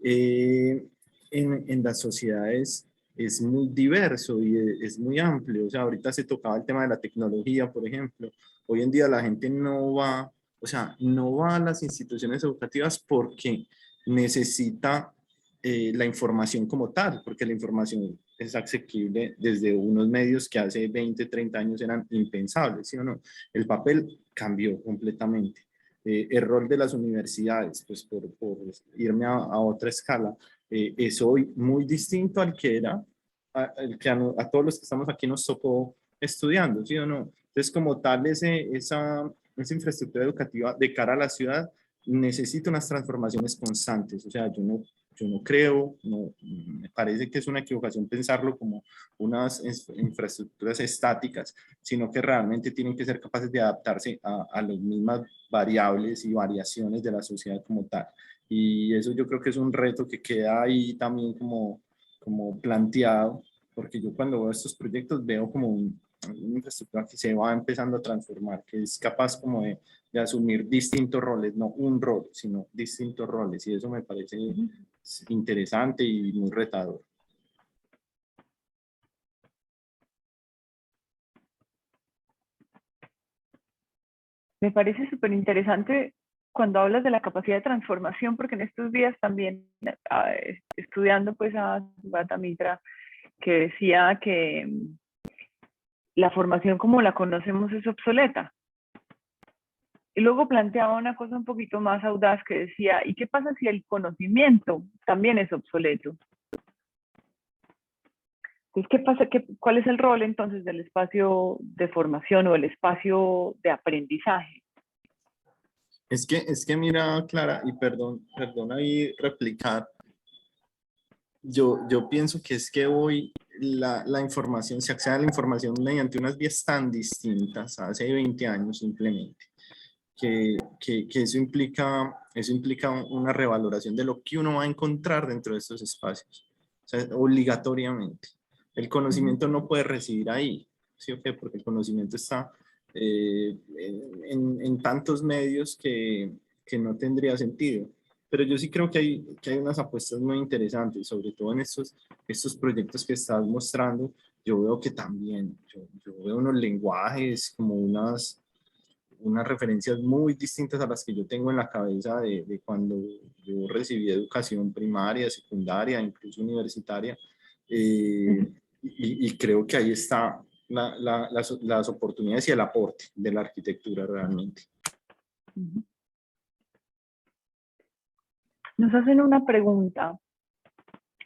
Speaker 6: en las sociedades es muy diverso y es muy amplio. O sea, ahorita se tocaba el tema de la tecnología, por ejemplo. Hoy en día la gente no va, o sea, no va a las instituciones educativas porque necesita la información como tal, porque la información es asequible desde unos medios que hace 20, 30 años eran impensables, ¿sí o no? El papel cambió completamente. El rol de las universidades, pues por irme a otra escala, es hoy muy distinto al que era, al que a todos los que estamos aquí nos tocó estudiando, ¿sí o no? Entonces, como tal, esa infraestructura educativa de cara a la ciudad necesita unas transformaciones constantes. O sea, yo no creo, no, me parece que es una equivocación pensarlo como unas infraestructuras estáticas, sino que realmente tienen que ser capaces de adaptarse a las mismas variables y variaciones de la sociedad como tal. Y eso yo creo que es un reto que queda ahí también como planteado, porque yo cuando veo estos proyectos veo como una infraestructura que se va empezando a transformar, que es capaz como de asumir distintos roles, no un rol, sino distintos roles, y eso me parece interesante y muy retador.
Speaker 1: Me parece súper interesante cuando hablas de la capacidad de transformación, porque en estos días también estudiando pues a Gata Mitra, que decía que la formación como la conocemos es obsoleta. Y luego planteaba una cosa un poquito más audaz que decía, ¿y qué pasa si el conocimiento también es obsoleto? Entonces, ¿qué pasa? ¿Cuál es el rol entonces del espacio de formación o el espacio de aprendizaje?
Speaker 6: Es que mira, Clara, y perdón ahí replicar, yo pienso que es que hoy la información, se accede a la información mediante unas vías tan distintas hace 20 años simplemente, que eso implica una revaloración de lo que uno va a encontrar dentro de estos espacios, o sea, obligatoriamente. El conocimiento no puede residir ahí, ¿sí o qué? Porque el conocimiento está en tantos medios que no tendría sentido. Pero yo sí creo que hay unas apuestas muy interesantes, sobre todo en estos proyectos que estás mostrando. Yo veo que también, yo veo unos lenguajes, como unas referencias muy distintas a las que yo tengo en la cabeza de cuando yo recibí educación primaria, secundaria, incluso universitaria. Y creo que ahí está las oportunidades y el aporte de la arquitectura realmente.
Speaker 1: Nos hacen una pregunta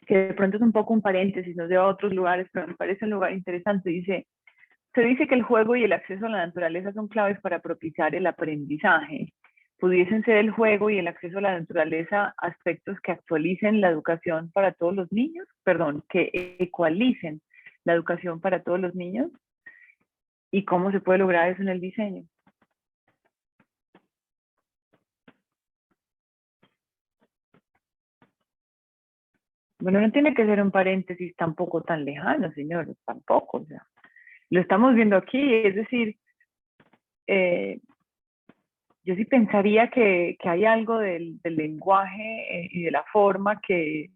Speaker 1: que de pronto es un poco un paréntesis, nos lleva a otros lugares, pero me parece un lugar interesante. Dice, se dice que el juego y el acceso a la naturaleza son claves para propiciar el aprendizaje. ¿Pudiesen ser el juego y el acceso a la naturaleza aspectos que actualicen la educación para todos los niños? Perdón, que ecualicen la educación para todos los niños. ¿Y cómo se puede lograr eso en el diseño? Bueno, no tiene que ser un paréntesis tampoco tan lejano, señores, tampoco. O sea, lo estamos viendo aquí, es decir, yo sí pensaría que hay algo del lenguaje y de la forma que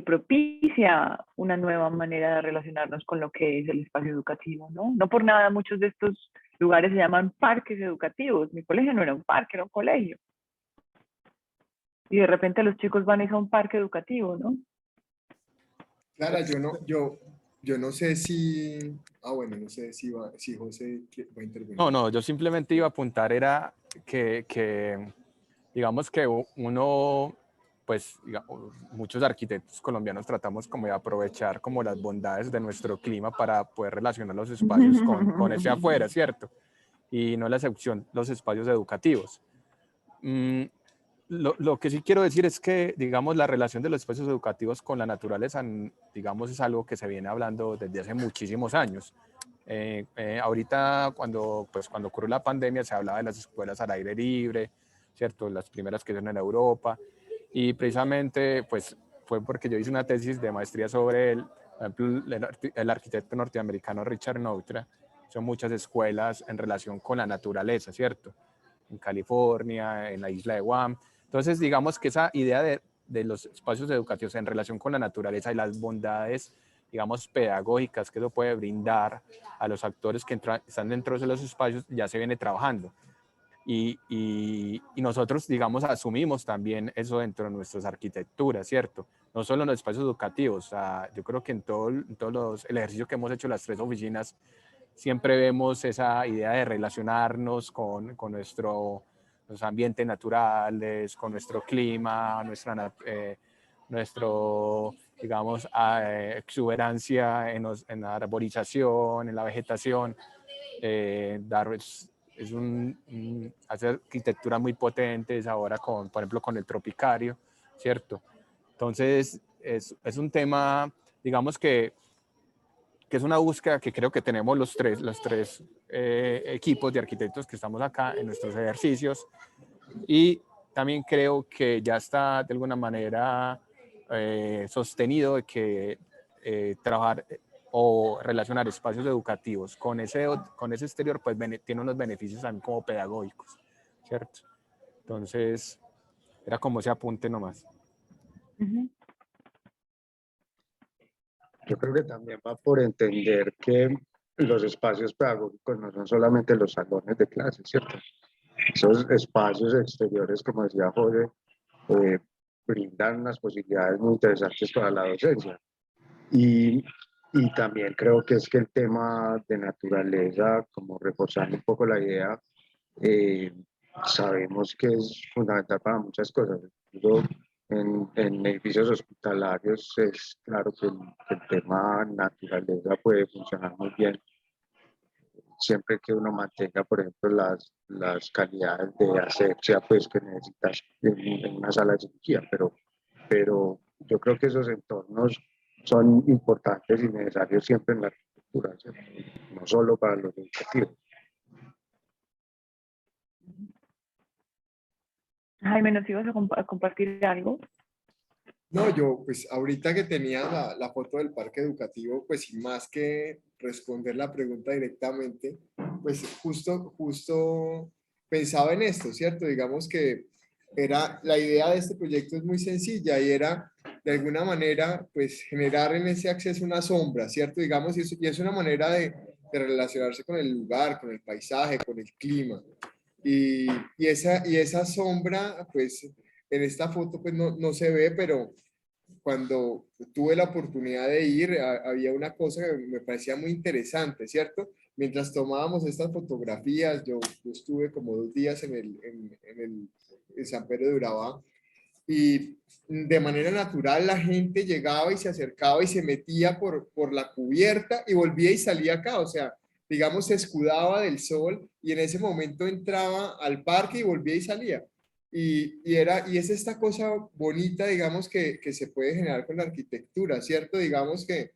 Speaker 1: propicia una nueva manera de relacionarnos con lo que es el espacio educativo, ¿no? No por nada muchos de estos lugares se llaman parques educativos. Mi colegio no era un parque, era un colegio. Y de repente los chicos van a un parque educativo, ¿no?
Speaker 3: Clara, yo no sé si, bueno, no sé si José va a intervenir.
Speaker 5: No, yo simplemente iba a apuntar era que digamos que uno, pues digamos, muchos arquitectos colombianos tratamos como de aprovechar como las bondades de nuestro clima para poder relacionar los espacios con ese afuera, ¿cierto? Y no la excepción, los espacios educativos. Lo que sí quiero decir es que, digamos, la relación de los espacios educativos con la naturaleza, digamos, es algo que se viene hablando desde hace muchísimos años. Ahorita, cuando ocurrió la pandemia, se hablaba de las escuelas al aire libre, ¿cierto? Las primeras que son en Europa. Y precisamente, pues, fue porque yo hice una tesis de maestría sobre el arquitecto norteamericano Richard Neutra. Son muchas escuelas en relación con la naturaleza, ¿cierto? En California, en la isla de Guam. Entonces, digamos que esa idea de los espacios educativos en relación con la naturaleza y las bondades, digamos, pedagógicas que eso puede brindar a los actores que están dentro de los espacios, ya se viene trabajando. Y nosotros, digamos, asumimos también eso dentro de nuestras arquitecturas, ¿cierto? No solo en los espacios educativos. O sea, yo creo que en todos el ejercicio que hemos hecho las tres oficinas, siempre vemos esa idea de relacionarnos con nuestros ambientes naturales, con nuestro clima, nuestro, digamos, exuberancia en la arborización, en la vegetación. Hace arquitectura muy potentes ahora, por ejemplo, con el Tropicario, ¿cierto? Entonces, es un tema, digamos que es una búsqueda que creo que tenemos los tres equipos de arquitectos que estamos acá en nuestros ejercicios, y también creo que ya está de alguna manera sostenido de que trabajar o relacionar espacios educativos con ese exterior, pues tiene unos beneficios también como pedagógicos, ¿cierto? Entonces, era como ese apunte nomás.
Speaker 4: Yo creo que también va por entender que los espacios pedagógicos no son solamente los salones de clase, ¿cierto? Esos espacios exteriores, como decía José, brindan unas posibilidades muy interesantes para la docencia. Y también creo que es que el tema de naturaleza, como reforzando un poco la idea, sabemos que es fundamental para muchas cosas. Incluso en edificios hospitalarios es claro que el tema naturaleza puede funcionar muy bien siempre que uno mantenga, por ejemplo, las calidades de asepsia pues, que necesitas en una sala de cirugía, pero yo creo que esos entornos son importantes y necesarios siempre en la arquitectura, ¿cierto? No solo para los educativos.
Speaker 1: Jaime, ¿nos ibas a compartir algo?
Speaker 3: No, yo pues ahorita que tenía la foto del parque educativo, pues sin más que responder la pregunta directamente, pues justo pensaba en esto, ¿cierto? Digamos que la idea de este proyecto es muy sencilla y era de alguna manera pues generar en ese acceso una sombra, ¿cierto? Digamos, y es una manera de relacionarse con el lugar, con el paisaje, con el clima. Y esa sombra, pues en esta foto pues no se ve, pero cuando tuve la oportunidad de ir, había una cosa que me parecía muy interesante, ¿cierto? Mientras tomábamos estas fotografías, yo estuve como 2 días en San Pedro de Urabá, y de manera natural la gente llegaba y se acercaba y se metía por la cubierta y volvía y salía acá, o sea, digamos, se escudaba del sol y en ese momento entraba al parque y volvía y salía. Y es esta cosa bonita, digamos, que se puede generar con la arquitectura, ¿cierto? Digamos que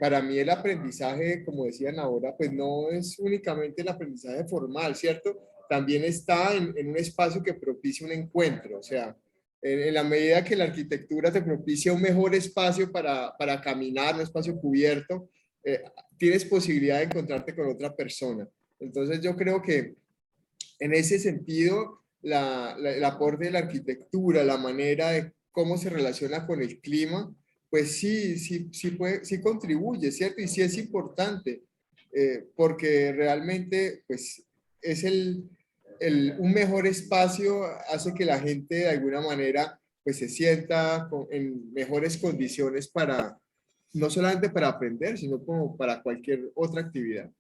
Speaker 3: para mí el aprendizaje, como decían ahora, pues no es únicamente el aprendizaje formal, ¿cierto? También está en un espacio que propicia un encuentro, o sea, en la medida que la arquitectura te propicia un mejor espacio para caminar, un espacio cubierto, tienes posibilidad de encontrarte con otra persona. Entonces yo creo que en ese sentido, el aporte de la arquitectura, la manera de cómo se relaciona con el clima, pues sí contribuye, ¿cierto? Y sí es importante, porque realmente, pues, es un mejor espacio, hace que la gente de alguna manera, pues, se sienta en mejores condiciones para, no solamente para aprender, sino como para cualquier otra actividad.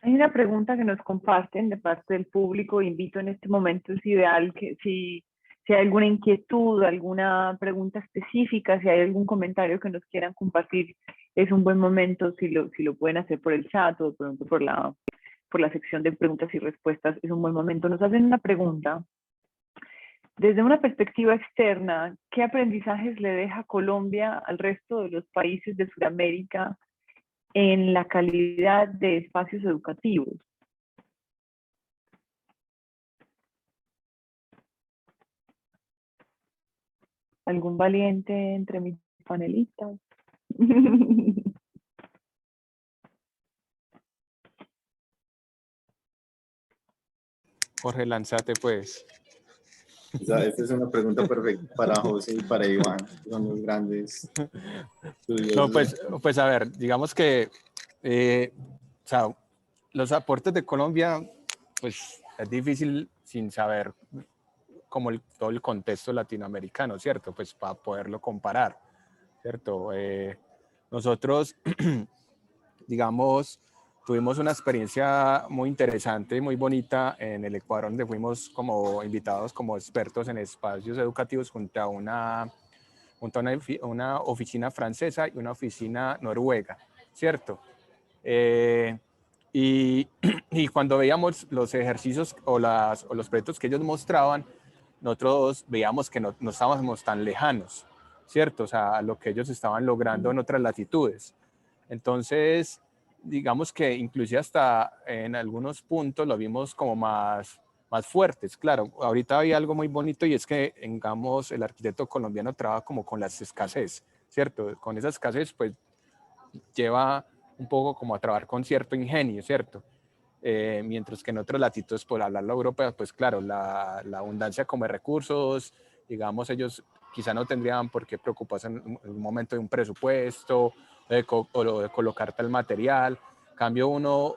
Speaker 1: Hay una pregunta que nos comparten de parte del público. Invito en este momento, es ideal que si hay alguna inquietud, alguna pregunta específica, si hay algún comentario que nos quieran compartir, es un buen momento si lo pueden hacer por el chat o por la sección de preguntas y respuestas, es un buen momento. Nos hacen una pregunta. Desde una perspectiva externa, ¿qué aprendizajes le deja Colombia al resto de los países de Sudamérica en la calidad de espacios educativos? ¿Algún valiente entre mis panelistas?
Speaker 5: Jorge, lánzate pues.
Speaker 6: Esta es una pregunta perfecta para José y para Iván, que son los grandes
Speaker 5: No,
Speaker 6: estudiosos.
Speaker 5: pues a ver, digamos que o sea, los aportes de Colombia, pues es difícil sin saber como todo el contexto latinoamericano, ¿cierto? Pues para poderlo comparar, ¿cierto? Nosotros, digamos, tuvimos una experiencia muy interesante, muy bonita en el Ecuador, donde fuimos como invitados como expertos en espacios educativos junto a una oficina francesa y una oficina noruega, ¿cierto? Y cuando veíamos los ejercicios o los proyectos que ellos mostraban, nosotros veíamos que no estábamos tan lejanos, ¿cierto? O sea, lo que ellos estaban logrando en otras latitudes. Entonces, digamos que inclusive hasta en algunos puntos lo vimos como más más fuertes. Claro, ahorita hay algo muy bonito y es que, digamos, el arquitecto colombiano trabaja como con las escasez, ¿cierto? Con esa escasez, pues, lleva un poco como a trabajar con cierto ingenio, ¿cierto? Mientras que en otras latitudes, por hablarlo europeo, pues claro, la abundancia como de recursos, digamos, ellos quizá no tendrían por qué preocuparse en un momento de un presupuesto o de colocar tal material. Cambio uno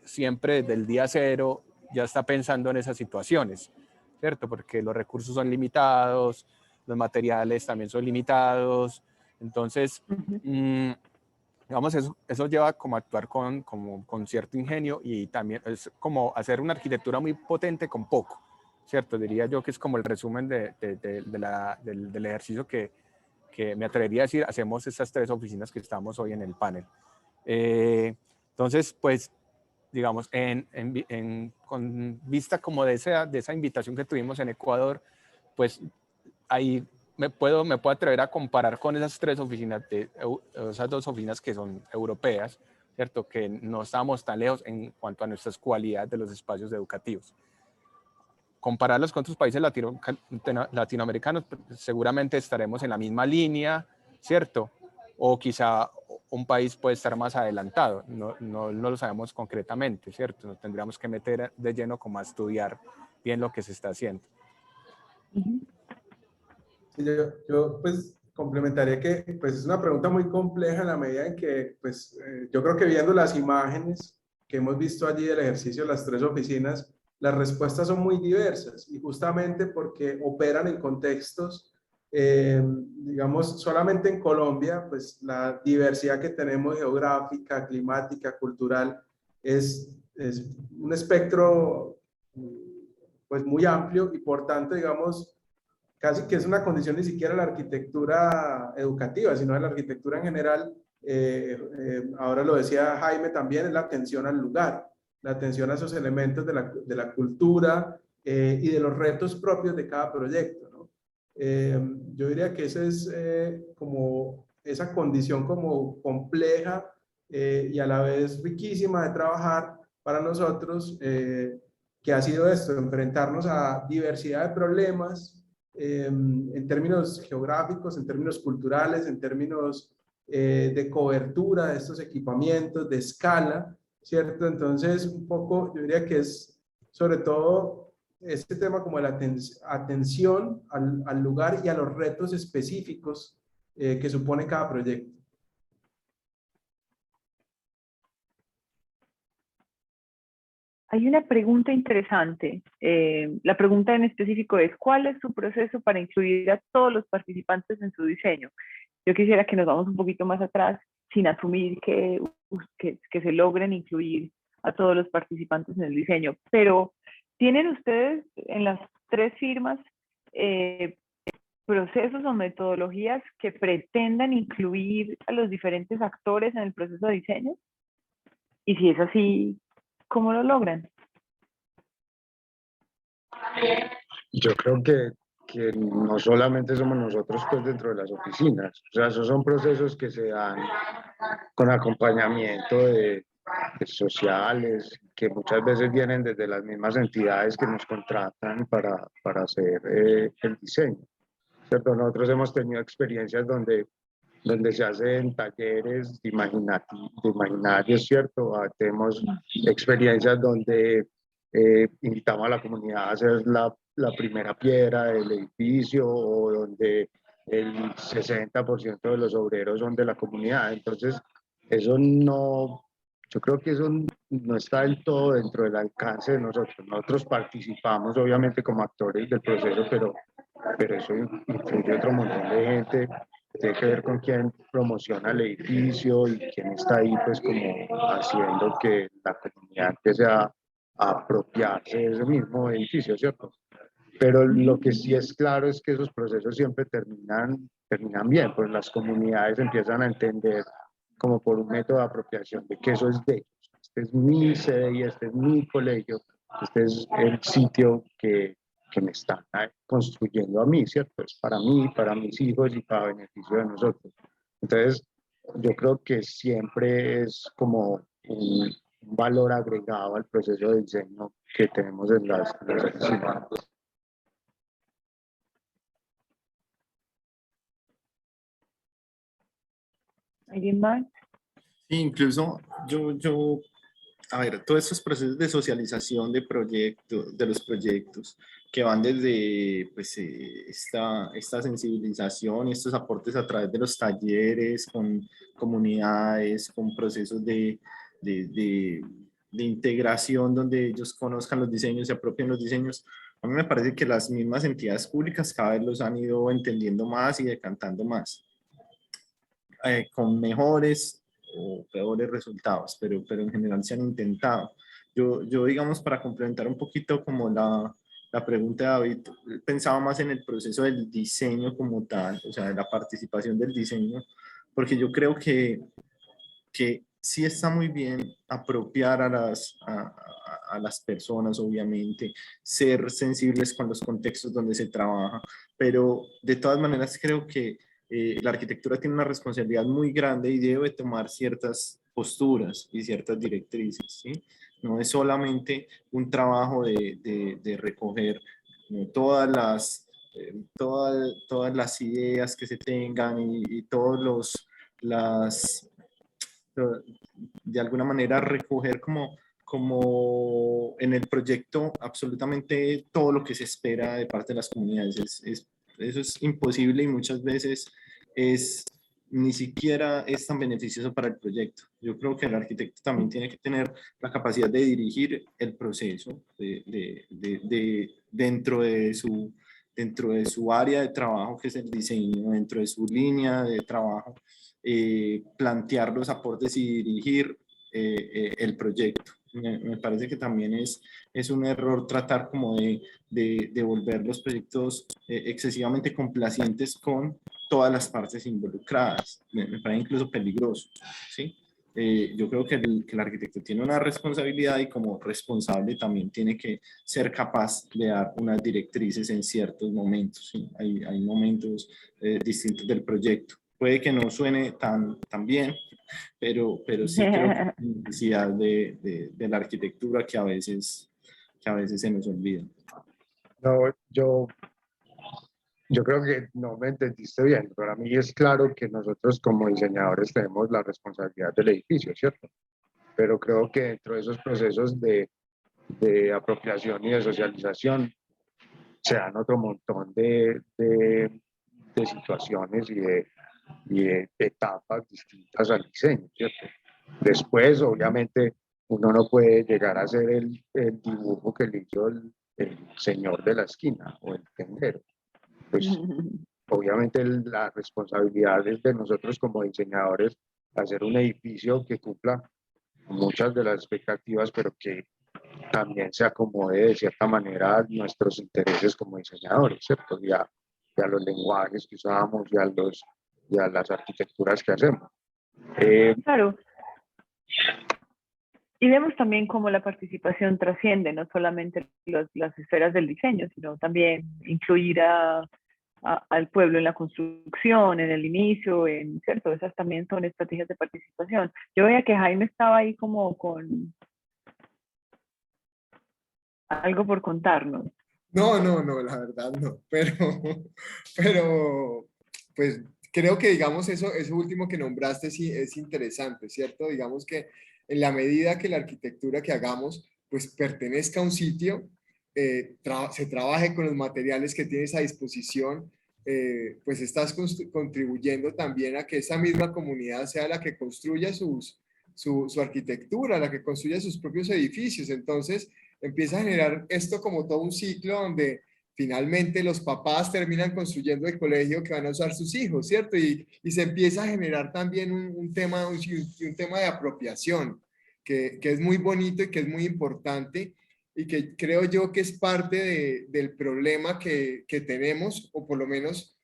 Speaker 5: siempre desde el día cero ya está pensando en esas situaciones, ¿cierto? Porque los recursos son limitados, los materiales también son limitados, entonces, digamos, eso lleva como a actuar con cierto ingenio y también es como hacer una arquitectura muy potente con poco, ¿cierto? Diría yo que es como el resumen del ejercicio que me atrevería a decir, hacemos estas 3 oficinas que estamos hoy en el panel. Entonces, pues, digamos, con vista como de esa invitación que tuvimos en Ecuador, pues ahí me puedo atrever a comparar con esas 3 oficinas, esas 2 oficinas que son europeas, ¿cierto? Que no estamos tan lejos en cuanto a nuestras cualidades de los espacios educativos. Compararlos con otros países latinoamericanos, seguramente estaremos en la misma línea, ¿cierto? O quizá un país puede estar más adelantado, no lo sabemos concretamente, ¿cierto? Nos tendríamos que meter de lleno como a estudiar bien lo que se está haciendo.
Speaker 2: Sí, yo pues complementaría que pues es una pregunta muy compleja en la medida en que pues yo creo que viendo las imágenes que hemos visto allí del ejercicio de las 3 oficinas, las respuestas son muy diversas y justamente porque operan en contextos, digamos, solamente en Colombia, pues la diversidad que tenemos geográfica, climática, cultural, es un espectro pues muy amplio y por tanto, digamos, casi que es una condición ni siquiera la arquitectura educativa, sino de la arquitectura en general. Ahora lo decía Jaime también, es la atención al lugar, la atención a esos elementos de la cultura y de los retos propios de cada proyecto, ¿no? Yo diría que esa es como esa condición como compleja y a la vez riquísima de trabajar para nosotros, que ha sido esto, enfrentarnos a diversidad de problemas, en términos geográficos, en términos culturales, en términos de cobertura de estos equipamientos, de escala, ¿cierto? Entonces, un poco, yo diría que es sobre todo este tema como la atención al lugar y a los retos específicos que supone cada proyecto.
Speaker 1: Hay una pregunta interesante. La pregunta en específico es, ¿cuál es su proceso para incluir a todos los participantes en su diseño? Yo quisiera que nos vamos un poquito más atrás, sin asumir que se logren incluir a todos los participantes en el diseño, pero ¿tienen ustedes en las 3 firmas procesos o metodologías que pretendan incluir a los diferentes actores en el proceso de diseño? Y si es así, ¿cómo lo logran?
Speaker 4: Yo creo que no solamente somos nosotros pues dentro de las oficinas, o sea, esos son procesos que se dan con acompañamiento de sociales, que muchas veces vienen desde las mismas entidades que nos contratan para hacer el diseño, ¿cierto? Nosotros hemos tenido experiencias donde se hacen talleres de imaginarios, ¿cierto? Tenemos experiencias donde invitamos a la comunidad a hacer la primera piedra del edificio o donde el 60% de los obreros son de la comunidad. Entonces, eso no, yo creo que eso no está del todo dentro del alcance de nosotros. Nosotros participamos obviamente como actores del proceso, pero eso incluye otro montón de gente. Tiene que ver con quién promociona el edificio y quién está ahí pues como haciendo que la comunidad empiece a apropiarse de ese mismo edificio, ¿cierto? Pero lo que sí es claro es que esos procesos siempre terminan bien, pues las comunidades empiezan a entender como por un método de apropiación de que eso es de ellos. Este es mi sede y este es mi colegio, este es el sitio que me están construyendo a mí, ¿cierto? Es para mí, para mis hijos y para beneficio de nosotros. Entonces, yo creo que siempre es como un valor agregado al proceso de diseño que tenemos en las oficinas.
Speaker 1: ¿Alguien más?
Speaker 6: Sí, incluso a ver, todos estos procesos de socialización de los proyectos que van desde pues, esta sensibilización y estos aportes a través de los talleres, con comunidades, con procesos de, de- de integración donde ellos conozcan los diseños, se apropien los diseños. A mí me parece que las mismas entidades públicas cada vez los han ido entendiendo más y decantando más, con mejores o peores resultados, pero en general se han intentado. Digamos, para complementar un poquito como la pregunta de David, pensaba más en el proceso del diseño como tal, o sea, de la participación del diseño, porque yo creo que sí está muy bien apropiar a las personas, obviamente, ser sensibles con los contextos donde se trabaja, pero de todas maneras creo que la arquitectura tiene una responsabilidad muy grande y debe tomar ciertas posturas y ciertas directrices, ¿sí? No es solamente un trabajo de recoger todas las ideas que se tengan y todos las, de alguna manera recoger como en el proyecto absolutamente todo lo que se espera de parte de las comunidades. Eso es imposible y muchas veces ni siquiera es tan beneficioso para el proyecto. Yo creo que el arquitecto también tiene que tener la capacidad de dirigir el proceso dentro de su área de trabajo, que es el diseño, dentro de su línea de trabajo, plantear los aportes y dirigir el proyecto. Me parece que también es un error tratar como de volver los proyectos excesivamente complacientes con todas las partes involucradas. Me parece incluso peligroso, ¿sí? Yo creo que el arquitecto tiene una responsabilidad y como responsable también tiene que ser capaz de dar unas directrices en ciertos momentos, ¿sí? Hay momentos distintos del proyecto. Puede que no suene tan bien, pero sí creo que hay necesidad de la arquitectura que a veces se nos olvida.
Speaker 4: No, yo creo que no me entendiste bien. Para mí es claro que nosotros como diseñadores tenemos la responsabilidad del edificio, ¿cierto? Pero creo que dentro de esos procesos de apropiación y de socialización se dan otro montón de situaciones y de etapas distintas al diseño, ¿cierto? Después, obviamente, uno no puede llegar a hacer el dibujo que le hizo el señor de la esquina o el tendero. Pues obviamente la responsabilidad es de nosotros como diseñadores hacer un edificio que cumpla muchas de las expectativas, pero que también se acomode de cierta manera a nuestros intereses como diseñadores, ¿cierto? Y a los lenguajes que usamos y a las arquitecturas que hacemos.
Speaker 1: Claro. Y vemos también cómo la participación trasciende no solamente las esferas del diseño, sino también incluir al pueblo en la construcción, en el inicio, ¿cierto? Esas también son estrategias de participación. Yo veía que Jaime estaba ahí como con algo por contarnos.
Speaker 3: No, la verdad no, pero pues creo que digamos eso último que nombraste sí es interesante, ¿cierto? Digamos que en la medida que la arquitectura que hagamos pues pertenezca a un sitio, se trabaje con los materiales que tienes a disposición, pues estás contribuyendo también a que esa misma comunidad sea la que construya su arquitectura, la que construya sus propios edificios. Entonces, empieza a generar esto como todo un ciclo donde finalmente los papás terminan construyendo el colegio que van a usar sus hijos, ¿cierto? Y se empieza a generar también un tema de apropiación que es muy bonito y que es muy importante y que creo yo que es parte del problema que tenemos, o por lo menos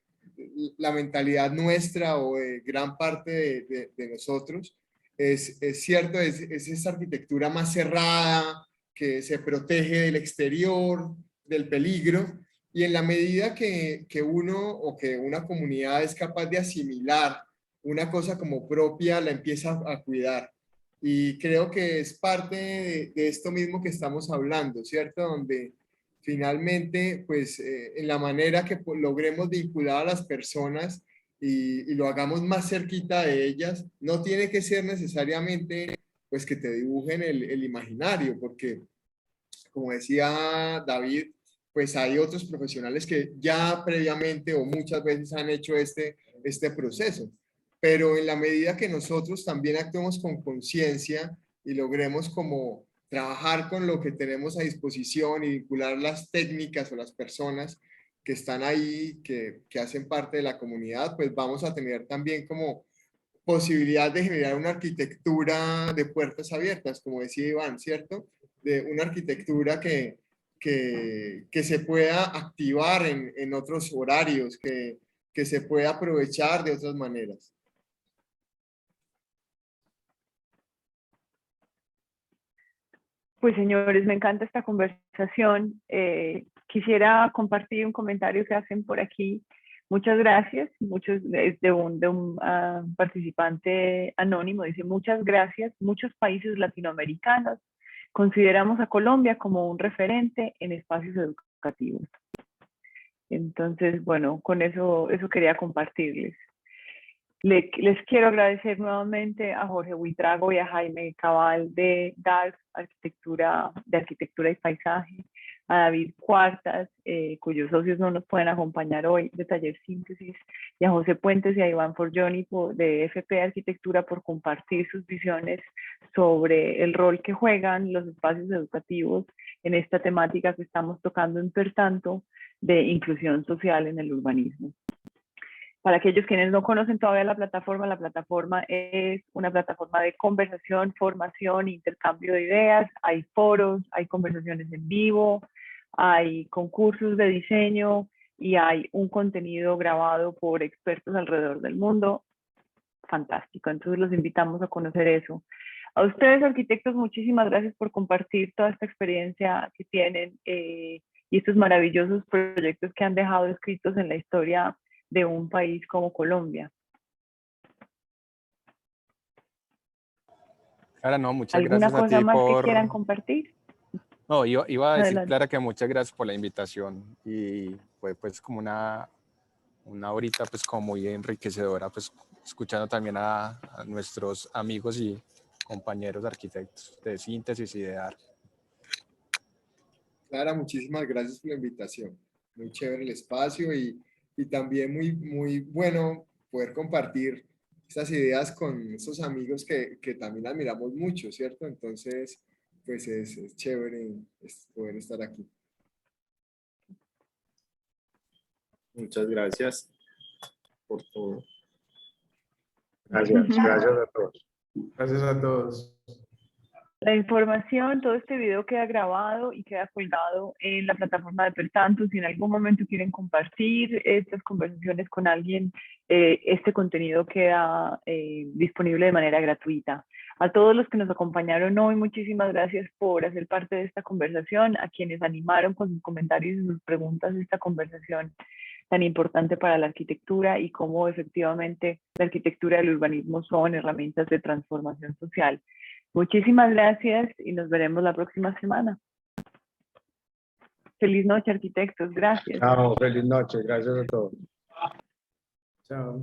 Speaker 3: la mentalidad nuestra o de gran parte de nosotros. Es cierto, es esa arquitectura más cerrada, que se protege del exterior, del peligro, y en la medida que uno o que una comunidad es capaz de asimilar una cosa como propia, la empieza a cuidar. Y creo que es parte de esto mismo que estamos hablando, ¿cierto? Donde finalmente, pues, en la manera que logremos vincular a las personas y lo hagamos más cerquita de ellas, no tiene que ser necesariamente, pues, que te dibujen el imaginario, porque, como decía David, pues hay otros profesionales que ya previamente o muchas veces han hecho este proceso. Pero en la medida que nosotros también actuemos con conciencia y logremos como trabajar con lo que tenemos a disposición y vincular las técnicas o las personas que están ahí, que hacen parte de la comunidad, pues vamos a tener también como posibilidad de generar una arquitectura de puertas abiertas, como decía Iván, ¿cierto? De una arquitectura que se pueda activar en otros horarios, que se pueda aprovechar de otras maneras.
Speaker 1: Pues señores, me encanta esta conversación. Quisiera compartir un comentario que hacen por aquí. Muchas gracias. Es de un participante anónimo. Dice, muchas gracias. Muchos países latinoamericanos consideramos a Colombia como un referente en espacios educativos. Entonces, bueno, con eso quería compartirles. Les quiero agradecer nuevamente a Jorge Buitrago y a Jaime Cabal de DARF, Arquitectura y Paisaje, a David Cuartas, cuyos socios no nos pueden acompañar hoy, de Taller Síntesis, y a José Puentes y a Iván Forgioni de FP Arquitectura por compartir sus visiones sobre el rol que juegan los espacios educativos en esta temática que estamos tocando en Pertanto de inclusión social en el urbanismo. Para aquellos quienes no conocen todavía la plataforma es una plataforma de conversación, formación, intercambio de ideas. Hay foros, hay conversaciones en vivo, hay concursos de diseño y hay un contenido grabado por expertos alrededor del mundo. Fantástico, entonces los invitamos a conocer eso. A ustedes, arquitectos, muchísimas gracias por compartir toda esta experiencia que tienen y estos maravillosos proyectos que han dejado escritos en la historia de un país como Colombia.
Speaker 5: Clara, no, muchas
Speaker 1: ¿Alguna
Speaker 5: gracias a
Speaker 1: cosa
Speaker 5: ti
Speaker 1: más que
Speaker 5: por...
Speaker 1: quieran compartir?
Speaker 5: No, iba a decir,
Speaker 1: Adelante.
Speaker 5: Clara, que muchas gracias por la invitación y fue pues como una horita pues como muy enriquecedora, pues escuchando también a nuestros amigos y compañeros arquitectos de Síntesis y de DARF.
Speaker 3: Clara, muchísimas gracias por la invitación. Muy chévere el espacio y también muy bueno poder compartir estas ideas con estos amigos que también admiramos mucho, ¿cierto? Entonces, pues es chévere poder estar aquí.
Speaker 6: Muchas gracias por todo.
Speaker 4: Gracias a todos.
Speaker 2: Gracias a todos.
Speaker 1: La información, todo este video queda grabado y queda colgado en la plataforma de Pertanto. Si en algún momento quieren compartir estas conversaciones con alguien, este contenido queda disponible de manera gratuita. A todos los que nos acompañaron hoy, muchísimas gracias por hacer parte de esta conversación, a quienes animaron con sus comentarios y sus preguntas esta conversación tan importante para la arquitectura y cómo efectivamente la arquitectura y el urbanismo son herramientas de transformación social. Muchísimas gracias y nos veremos la próxima semana. Feliz noche, arquitectos. Gracias.
Speaker 4: Chao, feliz noche. Gracias a todos.
Speaker 2: Chao.